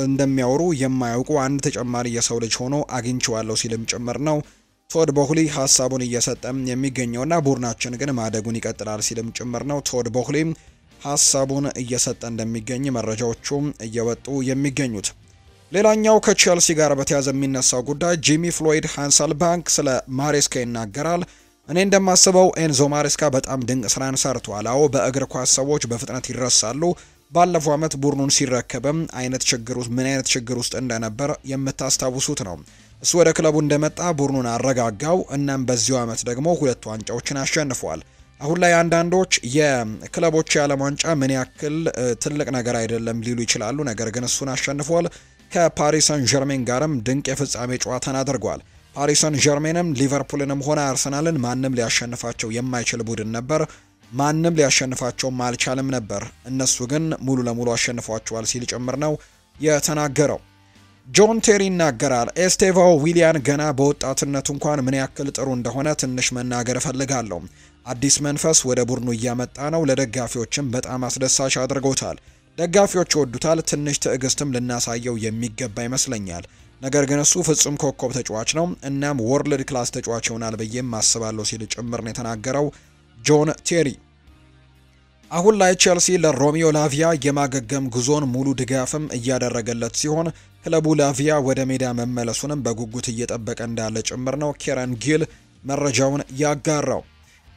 እንደሚያወሩ የማያውቁ አንድ ተጨማሪ የሰው ልጅ ሆኖ አግኝቼዋለሁ ሲልም ጭምር ነው ቶድ ቦህሊ ሀሳቡን እየሰጠም የሚገኘውና ቡድናችን ግን ማደጉን ይቀጥላል ሲልም ጭምር ነው ቶድ ቦህሊ ሀሳቡን እየሰጠ እንደሚገኝ መረጃዎቹ እየወጡ የሚገኙት። ሌላኛው ከቼልሲ ጋር በተያያዘ የሚነሳው ጉዳይ ጂሚ ፍሎይድ ሃንሰልባንክ ስለ ማሬስካ ይናገራል። እኔ እንደማስበው ኤንዞ ማሬስካ በጣም ድንቅ ስራን ሰርቷል። አዎ በእግር ኳስ ሰዎች በፍጥነት ይረሳሉ። ባለፈው አመት ቡድኑን ሲረከበም ምን አይነት ችግር ውስጥ እንደነበር የምታስታውሱት ነው። እሱ ወደ ክለቡ እንደመጣ ቡድኑን አረጋጋው። እናም በዚሁ አመት ደግሞ 2 ዋንጫዎችን አሸንፏል። አሁን ላይ አንዳንዶች የክለቦች የዓለም ዋንጫ ምን ያክል ትልቅ ነገር አይደለም ሊሉ ይችላሉ። ነገር ግን እሱን አሸንፏል። ከፓሪስ ሰን ዠርሜን ጋርም ድንቅ የፍጻሜ ጨዋታን አድርጓል። ፓሪስ ሰን ዠርሜንም ሊቨርፑልንም ሆነ አርሰናልን ማንም ሊያሸንፋቸው የማይችል ቡድን ነበር። ማንም ሊያሸንፋቸውም አልቻለም ነበር። እነሱ ግን ሙሉ ለሙሉ አሸንፏቸዋል ሲል ጭምር ነው የተናገረው። ጆን ቴሪ ይናገራል። ኤስቴቫ ዊሊያን ገና በወጣትነቱ እንኳን ምን ያክል ጥሩ እንደሆነ ትንሽ መናገር እፈልጋለሁ። አዲስ መንፈስ ወደ ቡድኑ እያመጣ ነው። ለደጋፊዎችም በጣም አስደሳች አድርጎታል። ደጋፊዎች ይወዱታል። ትንሽ ትዕግስትም ልናሳየው የሚገባ ይመስለኛል። ነገር ግን እሱ ፍጹም ኮከብ ተጫዋች ነው። እናም ወርልድ ክላስ ተጫዋች ይሆናል ብዬም አስባለሁ ሲል ጭምር ነው የተናገረው ጆን ቴሪ። አሁን ላይ ቼልሲ ለሮሚዮ ላቪያ የማገገም ጉዞን ሙሉ ድጋፍም እያደረገለት ሲሆን ክለቡ ላቪያ ወደ ሜዳ መመለሱንም በጉጉት እየጠበቀ እንዳለ ጭምር ነው ኬረን ጊል መረጃውን ያጋራው።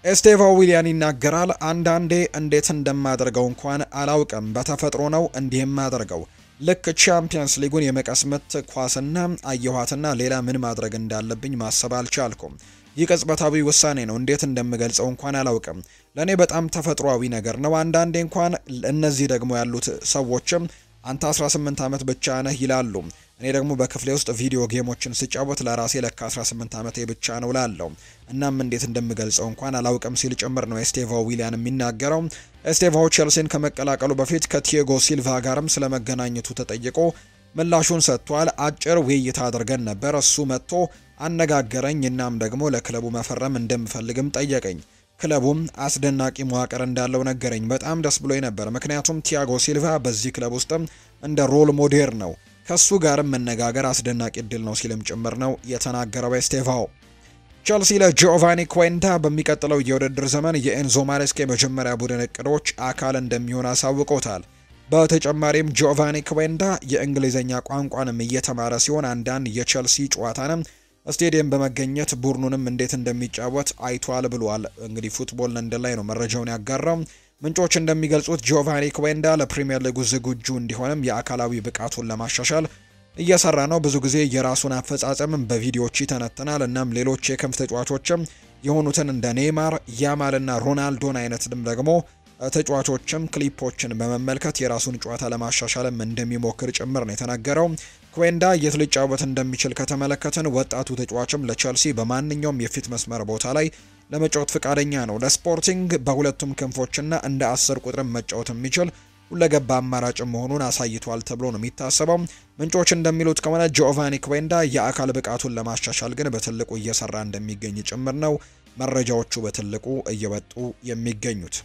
ኤስቴቫ ዊሊያን ይናገራል። አንዳንዴ እንዴት እንደማደርገው እንኳን አላውቅም፣ በተፈጥሮ ነው እንዲህም አደርገው። ልክ ቻምፒየንስ ሊጉን የመቀስመት ኳስና አየኋትና ሌላ ምን ማድረግ እንዳለብኝ ማሰብ አልቻልኩም። ይህ ቅጽበታዊ ውሳኔ ነው፣ እንዴት እንደምገልጸው እንኳን አላውቅም። ለኔ በጣም ተፈጥሯዊ ነገር ነው። አንዳንዴ እንኳን እነዚህ ደግሞ ያሉት ሰዎችም አንተ 18 ዓመት ብቻ ነህ ይላሉ። እኔ ደግሞ በክፍሌ ውስጥ ቪዲዮ ጌሞችን ስጫወት ለራሴ ለካ 18 ዓመቴ ብቻ ነው ላለው። እናም እንዴት እንደምገልጸው እንኳን አላውቅም ሲል ጭምር ነው ኤስቴቫኦ ዊሊያን የሚናገረው። ኤስቴቫኦ ቼልሲን ከመቀላቀሉ በፊት ከቲያጎ ሲልቫ ጋርም ስለመገናኘቱ ተጠይቆ ምላሹን ሰጥቷል። አጭር ውይይት አድርገን ነበር። እሱ መጥቶ አነጋገረኝ። እናም ደግሞ ለክለቡ መፈረም እንደምፈልግም ጠየቀኝ። ክለቡም አስደናቂ መዋቅር እንዳለው ነገረኝ። በጣም ደስ ብሎኝ ነበር፣ ምክንያቱም ቲያጎ ሲልቫ በዚህ ክለብ ውስጥም እንደ ሮል ሞዴል ነው። ከሱ ጋርም መነጋገር አስደናቂ እድል ነው ሲልም ጭምር ነው የተናገረው ኤስቴቫኦ። ቸልሲ ለጂኦቫኒ ኩዌንዳ በሚቀጥለው የውድድር ዘመን የኤንዞ ማሬስካ የመጀመሪያ ቡድን እቅዶች አካል እንደሚሆን አሳውቆታል። በተጨማሪም ጂኦቫኒ ኩዌንዳ የእንግሊዝኛ ቋንቋንም እየተማረ ሲሆን አንዳንድ የቸልሲ ጨዋታንም ስቴዲየም በመገኘት ቡድኑንም እንዴት እንደሚጫወት አይቷል ብሏል። እንግዲህ ፉትቦል ለንደን ላይ ነው መረጃውን ያጋራው። ምንጮች እንደሚገልጹት ጂኦቫኒ ኩዌንዳ ለፕሪሚየር ሊጉ ዝግጁ እንዲሆንም የአካላዊ ብቃቱን ለማሻሻል እየሰራ ነው። ብዙ ጊዜ የራሱን አፈጻጸም በቪዲዮዎች ይተነትናል። እናም ሌሎች የክንፍ ተጫዋቾችም የሆኑትን እንደ ኔይማር፣ ያማልና ሮናልዶን አይነትም ደግሞ ተጫዋቾችም ክሊፖችን በመመልከት የራሱን ጨዋታ ለማሻሻልም እንደሚሞክር ጭምር ነው የተናገረው። ኩዌንዳ የት ሊጫወት እንደሚችል ከተመለከትን ወጣቱ ተጫዋችም ለቸልሲ በማንኛውም የፊት መስመር ቦታ ላይ ለመጫወት ፍቃደኛ ነው። ለስፖርቲንግ በሁለቱም ክንፎችና እንደ 10 ቁጥርም መጫወት የሚችል ሁለገባ አማራጭ መሆኑን አሳይቷል ተብሎ ነው የሚታሰበው። ምንጮች እንደሚሉት ከሆነ ጂኦቫኒ ኩዌንዳ የአካል ብቃቱን ለማሻሻል ግን በትልቁ እየሰራ እንደሚገኝ ጭምር ነው መረጃዎቹ በትልቁ እየወጡ የሚገኙት።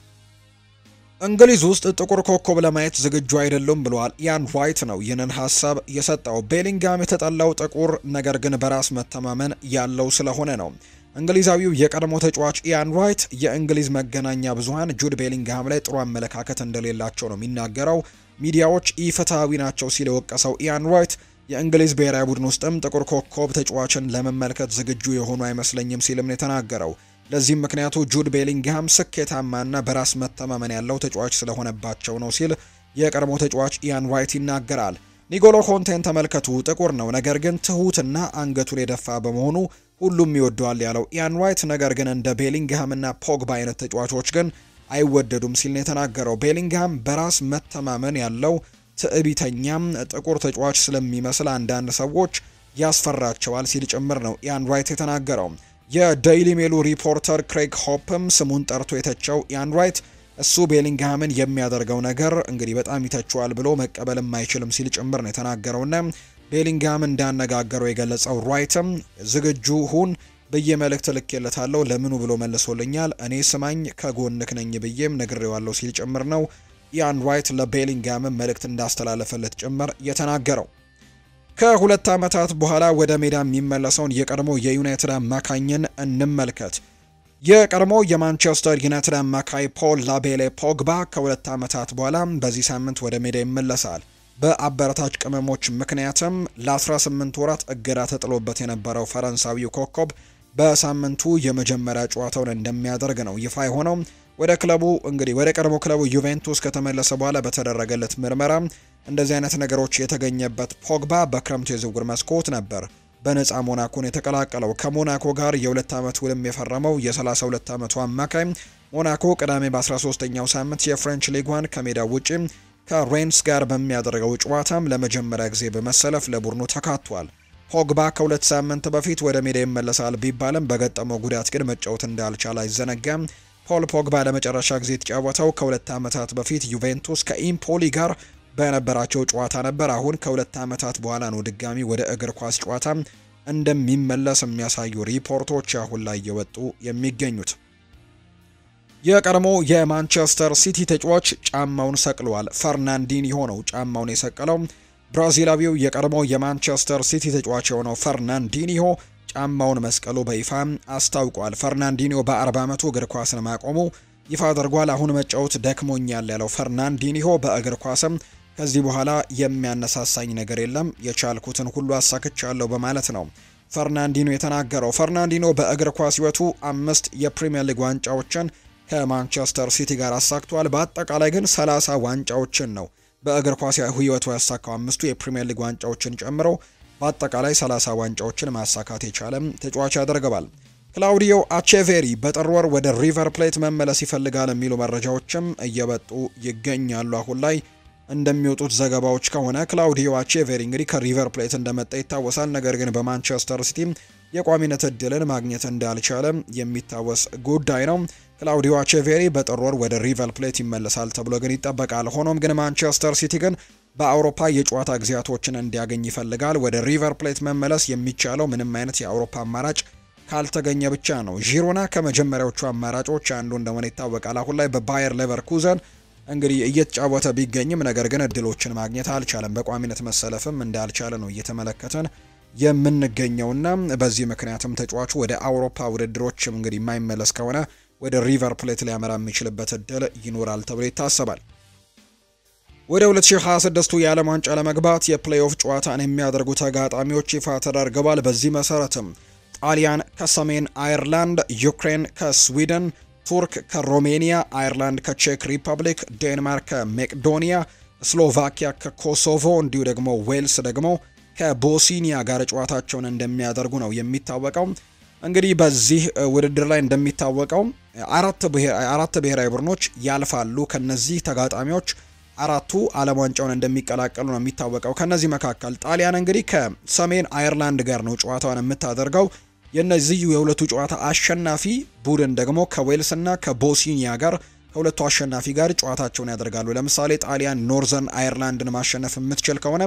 እንግሊዝ ውስጥ ጥቁር ኮከብ ለማየት ዝግጁ አይደሉም ብሏል። ኢያን ዋይት ነው ይህንን ሀሳብ የሰጠው። ቤሊንጋም የተጠላው ጥቁር ነገር ግን በራስ መተማመን ያለው ስለሆነ ነው። እንግሊዛዊው የቀድሞ ተጫዋች ኢያን ዋይት የእንግሊዝ መገናኛ ብዙሃን ጁድ ቤሊንጋም ላይ ጥሩ አመለካከት እንደሌላቸው ነው የሚናገረው። ሚዲያዎች ኢፍትሐዊ ናቸው ሲል የወቀሰው ኢያን ዋይት የእንግሊዝ ብሔራዊ ቡድን ውስጥም ጥቁር ኮከብ ተጫዋችን ለመመልከት ዝግጁ የሆኑ አይመስለኝም ሲልም ነው የተናገረው። ለዚህም ምክንያቱ ጁድ ቤሊንግሃም ስኬታማና በራስ መተማመን ያለው ተጫዋች ስለሆነባቸው ነው ሲል የቀድሞ ተጫዋች ኢያን ዋይት ይናገራል። ኒጎሎ ኮንቴን ተመልከቱ፣ ጥቁር ነው፣ ነገር ግን ትሁትና አንገቱን የደፋ በመሆኑ ሁሉም ይወደዋል ያለው ኢያን ዋይት፣ ነገር ግን እንደ ቤሊንግሃምና ፖግባ አይነት ተጫዋቾች ግን አይወደዱም ሲል ነው የተናገረው። ቤሊንግሃም በራስ መተማመን ያለው ትዕቢተኛም ጥቁር ተጫዋች ስለሚመስል አንዳንድ ሰዎች ያስፈራቸዋል ሲል ጭምር ነው ኢያን ዋይት የተናገረው። የዴይሊ ሜሉ ሪፖርተር ክሬግ ሆፕም ስሙን ጠርቶ የተቸው ኢያን ዋይት እሱ ቤሊንግሃምን የሚያደርገው ነገር እንግዲህ በጣም ይተቸዋል ብሎ መቀበልም አይችልም ሲል ጭምር ነው የተናገረውና ቤሊንግሃም እንዳነጋገረው የገለጸው ራይትም ዝግጁ ሁን ብዬ መልእክት ልኬለታለሁ፣ ለምኑ ብሎ መልሶልኛል፣ እኔ ስማኝ ከጎንክ ነኝ ብዬም ነግሬዋለሁ ሲል ጭምር ነው ኢያን ዋይት ለቤሊንግሃም መልእክት እንዳስተላለፈለት ጭምር የተናገረው። ከሁለት ዓመታት በኋላ ወደ ሜዳ የሚመለሰውን የቀድሞ የዩናይትድ አማካኝን እንመልከት። የቀድሞ የማንቸስተር ዩናይትድ አማካይ ፖል ላቤሌ ፖግባ ከሁለት ዓመታት በኋላ በዚህ ሳምንት ወደ ሜዳ ይመለሳል። በአበረታች ቅመሞች ምክንያትም ለ18 ወራት እገዳ ተጥሎበት የነበረው ፈረንሳዊው ኮከብ በሳምንቱ የመጀመሪያ ጨዋታውን እንደሚያደርግ ነው ይፋ የሆነው። ወደ ክለቡ እንግዲህ ወደ ቀድሞ ክለቡ ዩቬንቱስ ከተመለሰ በኋላ በተደረገለት ምርመራ እንደዚህ አይነት ነገሮች የተገኘበት ፖግባ በክረምቱ የዝውውር መስኮት ነበር በነፃ ሞናኮን የተቀላቀለው። ከሞናኮ ጋር የ2 ዓመት ውልም የፈረመው የ32 ዓመቱ አማካይ ሞናኮ ቅዳሜ በ13ኛው ሳምንት የፍሬንች ሊጓን ከሜዳ ውጪ ከሬንስ ጋር በሚያደርገው ጨዋታም ለመጀመሪያ ጊዜ በመሰለፍ ለቡድኑ ተካቷል። ፖግባ ከ2 ሳምንት በፊት ወደ ሜዳ ይመለሳል ቢባልም በገጠመው ጉዳት ግን መጫወት እንዳልቻለ አይዘነጋም። ፖል ፖግባ ለመጨረሻ ጊዜ የተጫወተው ከ2 ዓመታት በፊት ዩቬንቱስ ከኢምፖሊ ጋር በነበራቸው ጨዋታ ነበር። አሁን ከ2 ዓመታት በኋላ ነው ድጋሚ ወደ እግር ኳስ ጨዋታ እንደሚመለስ የሚያሳዩ ሪፖርቶች አሁን ላይ እየወጡ የሚገኙት። የቀድሞ የማንቸስተር ሲቲ ተጫዋች ጫማውን ሰቅሏል። ፈርናንዲኒሆ ነው ጫማውን የሰቀለው። ብራዚላዊው የቀድሞ የማንቸስተር ሲቲ ተጫዋች የሆነው ፈርናንዲኒሆ ጫማውን መስቀሉ በይፋ አስታውቋል። ፈርናንዲኒሆ በ40 ዓመቱ እግር ኳስን ማቆሙ ይፋ አድርጓል። አሁን መጫወት ደክሞኛል ያለው ፈርናንዲኒሆ በእግር ኳስም ከዚህ በኋላ የሚያነሳሳኝ ነገር የለም፣ የቻልኩትን ሁሉ አሳክቻለሁ በማለት ነው ፈርናንዲኖ የተናገረው። ፈርናንዲኖ በእግር ኳስ ሕይወቱ 5 የፕሪሚየር ሊግ ዋንጫዎችን ከማንቸስተር ሲቲ ጋር አሳክቷል። በአጠቃላይ ግን 30 ዋንጫዎችን ነው በእግር ኳስ ሕይወቱ ያሳካው። 5ቱ የፕሪሚየር ሊግ ዋንጫዎችን ጨምሮ በአጠቃላይ 30 ዋንጫዎችን ማሳካት የቻለም ተጫዋች ያደርገዋል። ክላውዲዮ አቼቬሪ በጥር ወር ወደ ሪቨር ፕሌት መመለስ ይፈልጋል የሚሉ መረጃዎችም እየወጡ ይገኛሉ። አሁን ላይ እንደሚወጡት ዘገባዎች ከሆነ ክላውዲዮ አቼቬሪ እንግዲህ ከሪቨር ፕሌት እንደመጣ ይታወሳል። ነገር ግን በማንቸስተር ሲቲ የቋሚነት እድልን ማግኘት እንዳልቻለ የሚታወስ ጉዳይ ነው። ክላውዲዮ አቼቬሪ በጥር ወር ወደ ሪቨር ፕሌት ይመለሳል ተብሎ ግን ይጠበቃል። ሆኖም ግን ማንቸስተር ሲቲ ግን በአውሮፓ የጨዋታ ጊዜያቶችን እንዲያገኝ ይፈልጋል። ወደ ሪቨር ፕሌት መመለስ የሚቻለው ምንም አይነት የአውሮፓ አማራጭ ካልተገኘ ብቻ ነው። ዢሮና ከመጀመሪያዎቹ አማራጮች አንዱ እንደሆነ ይታወቃል። አሁን ላይ በባየር ሌቨርኩዘን እንግዲህ እየተጫወተ ቢገኝም ነገር ግን እድሎችን ማግኘት አልቻለም። በቋሚነት መሰለፍም እንዳልቻለ ነው እየተመለከተን የምንገኘውና በዚህ ምክንያትም ተጫዋቹ ወደ አውሮፓ ውድድሮችም እንግዲህ የማይመለስ ከሆነ ወደ ሪቨር ፕሌት ሊያመራ የሚችልበት እድል ይኖራል ተብሎ ይታሰባል። ወደ 2026ቱ የዓለም ዋንጫ ለመግባት የፕሌይኦፍ ጨዋታን የሚያደርጉ ተጋጣሚዎች ይፋ ተደርገዋል። በዚህ መሰረትም ጣሊያን ከሰሜን አይርላንድ፣ ዩክሬን ከስዊድን፣ ቱርክ ከሮሜኒያ፣ አይርላንድ ከቼክ ሪፐብሊክ፣ ዴንማርክ ከሜቄዶኒያ፣ ስሎቫኪያ ከኮሶቮ እንዲሁ ደግሞ ዌልስ ደግሞ ከቦስኒያ ጋር ጨዋታቸውን እንደሚያደርጉ ነው የሚታወቀው። እንግዲህ በዚህ ውድድር ላይ እንደሚታወቀው አራት ብሔራዊ ቡድኖች ያልፋሉ። ከነዚህ ተጋጣሚዎች 4ቱ ዓለም ዋንጫውን እንደሚቀላቀሉ ነው የሚታወቀው። ከነዚህ መካከል ጣሊያን እንግዲህ ከሰሜን አይርላንድ ጋር ነው ጨዋታውን የምታደርገው። የነዚህ የሁለቱ ጨዋታ አሸናፊ ቡድን ደግሞ ከዌልስና ከቦስኒያ ጋር ከሁለቱ አሸናፊ ጋር ጨዋታቸውን ያደርጋሉ። ለምሳሌ ጣሊያን ኖርዘርን አይርላንድን ማሸነፍ የምትችል ከሆነ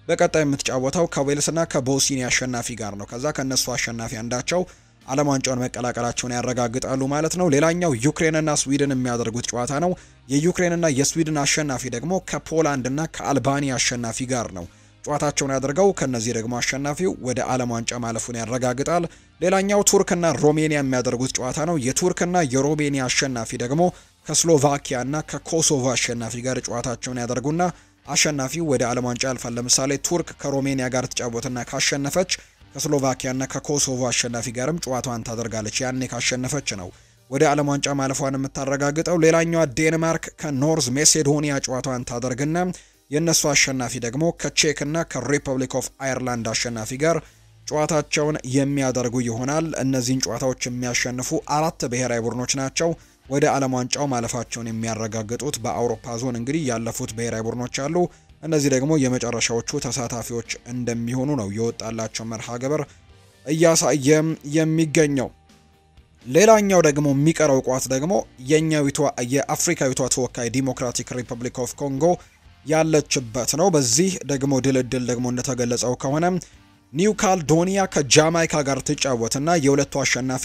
በቀጣይ የምትጫወተው ከዌልስና ከቦስኒያ አሸናፊ ጋር ነው። ከዛ ከነሱ አሸናፊ አንዳቸው ዓለም ዋንጫውን መቀላቀላቸውን ያረጋግጣሉ ማለት ነው። ሌላኛው ዩክሬንና ስዊድን የሚያደርጉት ጨዋታ ነው። የዩክሬንና የስዊድን አሸናፊ ደግሞ ከፖላንድና ከአልባኒያ አሸናፊ ጋር ነው ጨዋታቸውን ያደርገው። ከነዚህ ደግሞ አሸናፊው ወደ ዓለም ዋንጫ ማለፉን ያረጋግጣል። ሌላኛው ቱርክና ሮሜኒያ የሚያደርጉት ጨዋታ ነው። የቱርክና የሮሜኒያ አሸናፊ ደግሞ ከስሎቫኪያና ከኮሶቮ አሸናፊ ጋር ጨዋታቸውን ያደርጉና አሸናፊው ወደ ዓለም ዋንጫ ያልፋል። ለምሳሌ ቱርክ ከሮሜኒያ ጋር ተጫወተና ካሸነፈች ከስሎቫኪያና ከኮሶቮ አሸናፊ ጋርም ጨዋታዋን ታደርጋለች። ያኔ ካሸነፈች ነው ወደ ዓለም ዋንጫ ማለፏን የምታረጋግጠው። ሌላኛዋ ዴንማርክ ከኖርዝ ሜሴዶኒያ ጨዋታዋን ታደርግና የነሱ አሸናፊ ደግሞ ከቼክና ከሪፐብሊክ ኦፍ አይርላንድ አሸናፊ ጋር ጨዋታቸውን የሚያደርጉ ይሆናል። እነዚህን ጨዋታዎች የሚያሸንፉ 4 ብሔራዊ ቡድኖች ናቸው ወደ ዓለም ዋንጫው ማለፋቸውን የሚያረጋግጡት። በአውሮፓ ዞን እንግዲህ ያለፉት ብሔራዊ ቡድኖች አሉ። እነዚህ ደግሞ የመጨረሻዎቹ ተሳታፊዎች እንደሚሆኑ ነው የወጣላቸው መርሃ ግብር እያሳየ የሚገኘው። ሌላኛው ደግሞ የሚቀረው ቋት ደግሞ የአፍሪካዊቷ ተወካይ ዲሞክራቲክ ሪፐብሊክ ኦፍ ኮንጎ ያለችበት ነው። በዚህ ደግሞ ድልድል ደግሞ እንደተገለጸው ከሆነ ኒው ካሌዶኒያ ከጃማይካ ጋር ትጫወትና የሁለቱ አሸናፊ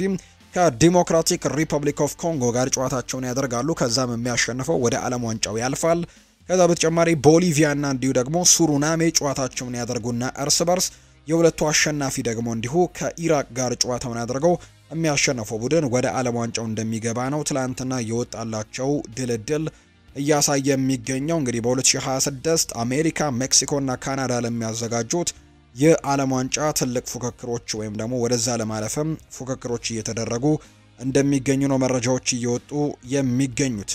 ከዲሞክራቲክ ሪፐብሊክ ኦፍ ኮንጎ ጋር ጨዋታቸውን ያደርጋሉ። ከዛም የሚያሸንፈው ወደ ዓለም ዋንጫው ያልፋል። ከዛ በተጨማሪ ቦሊቪያና እንዲሁ ደግሞ ሱሩናሜ ጨዋታቸውን ያደርጉና እርስ በርስ የሁለቱ አሸናፊ ደግሞ እንዲሁ ከኢራቅ ጋር ጨዋታውን ያደርገው የሚያሸንፈው ቡድን ወደ ዓለም ዋንጫው እንደሚገባ ነው ትላንትና የወጣላቸው ድልድል እያሳየ የሚገኘው። እንግዲህ በ2026 አሜሪካ፣ ሜክሲኮና ካናዳ ለሚያዘጋጁት የዓለም ዋንጫ ትልቅ ፉክክሮች ወይም ደግሞ ወደዛ ለማለፍም ፉክክሮች እየተደረጉ እንደሚገኙ ነው መረጃዎች እየወጡ የሚገኙት።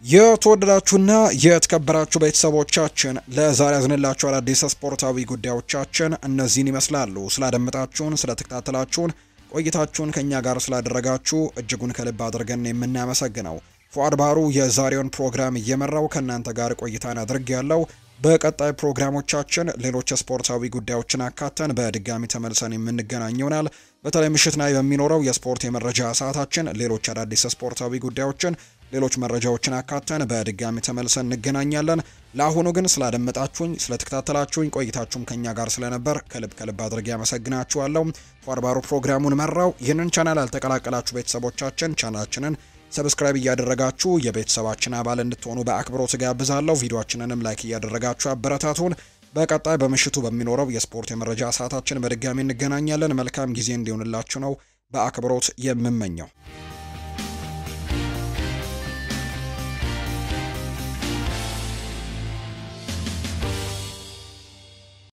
የተወደዳችሁና የተከበራችሁ ቤተሰቦቻችን ለዛሬ ያዝንላችሁ አዳዲስ ስፖርታዊ ጉዳዮቻችን እነዚህን ይመስላሉ። ስላደመጣችሁን፣ ስለተከታተላችሁን፣ ቆይታችሁን ከኛ ጋር ስላደረጋችሁ እጅጉን ከልብ አድርገን የምናመሰግነው። ፉአድ ባህሩ የዛሬውን ፕሮግራም እየመራው ከእናንተ ጋር ቆይታን አድርጌያለሁ። በቀጣይ ፕሮግራሞቻችን ሌሎች ስፖርታዊ ጉዳዮችን አካተን በድጋሚ ተመልሰን የምንገናኝ ይሆናል። በተለይ ምሽት ላይ በሚኖረው የስፖርት የመረጃ ሰዓታችን ሌሎች አዳዲስ ስፖርታዊ ጉዳዮችን፣ ሌሎች መረጃዎችን አካተን በድጋሚ ተመልሰን እንገናኛለን። ለአሁኑ ግን ስላደመጣችሁኝ፣ ስለተከታተላችሁኝ ቆይታችሁም ከኛ ጋር ስለነበር ከልብ አድርጌ አመሰግናችኋለሁ። ፉአድ ባህሩ ፕሮግራሙን መራው። ይህንን ቻናል ያልተቀላቀላችሁ ቤተሰቦቻችን ቻናላችንን ሰብስክራይብ እያደረጋችሁ የቤተሰባችን አባል እንድትሆኑ በአክብሮት ጋብዛለሁ። ቪዲዮአችንንም ላይክ እያደረጋችሁ አበረታቱን። በቀጣይ በምሽቱ በሚኖረው የስፖርት የመረጃ ሰዓታችን በድጋሚ እንገናኛለን። መልካም ጊዜ እንዲሆንላችሁ ነው በአክብሮት የምመኘው።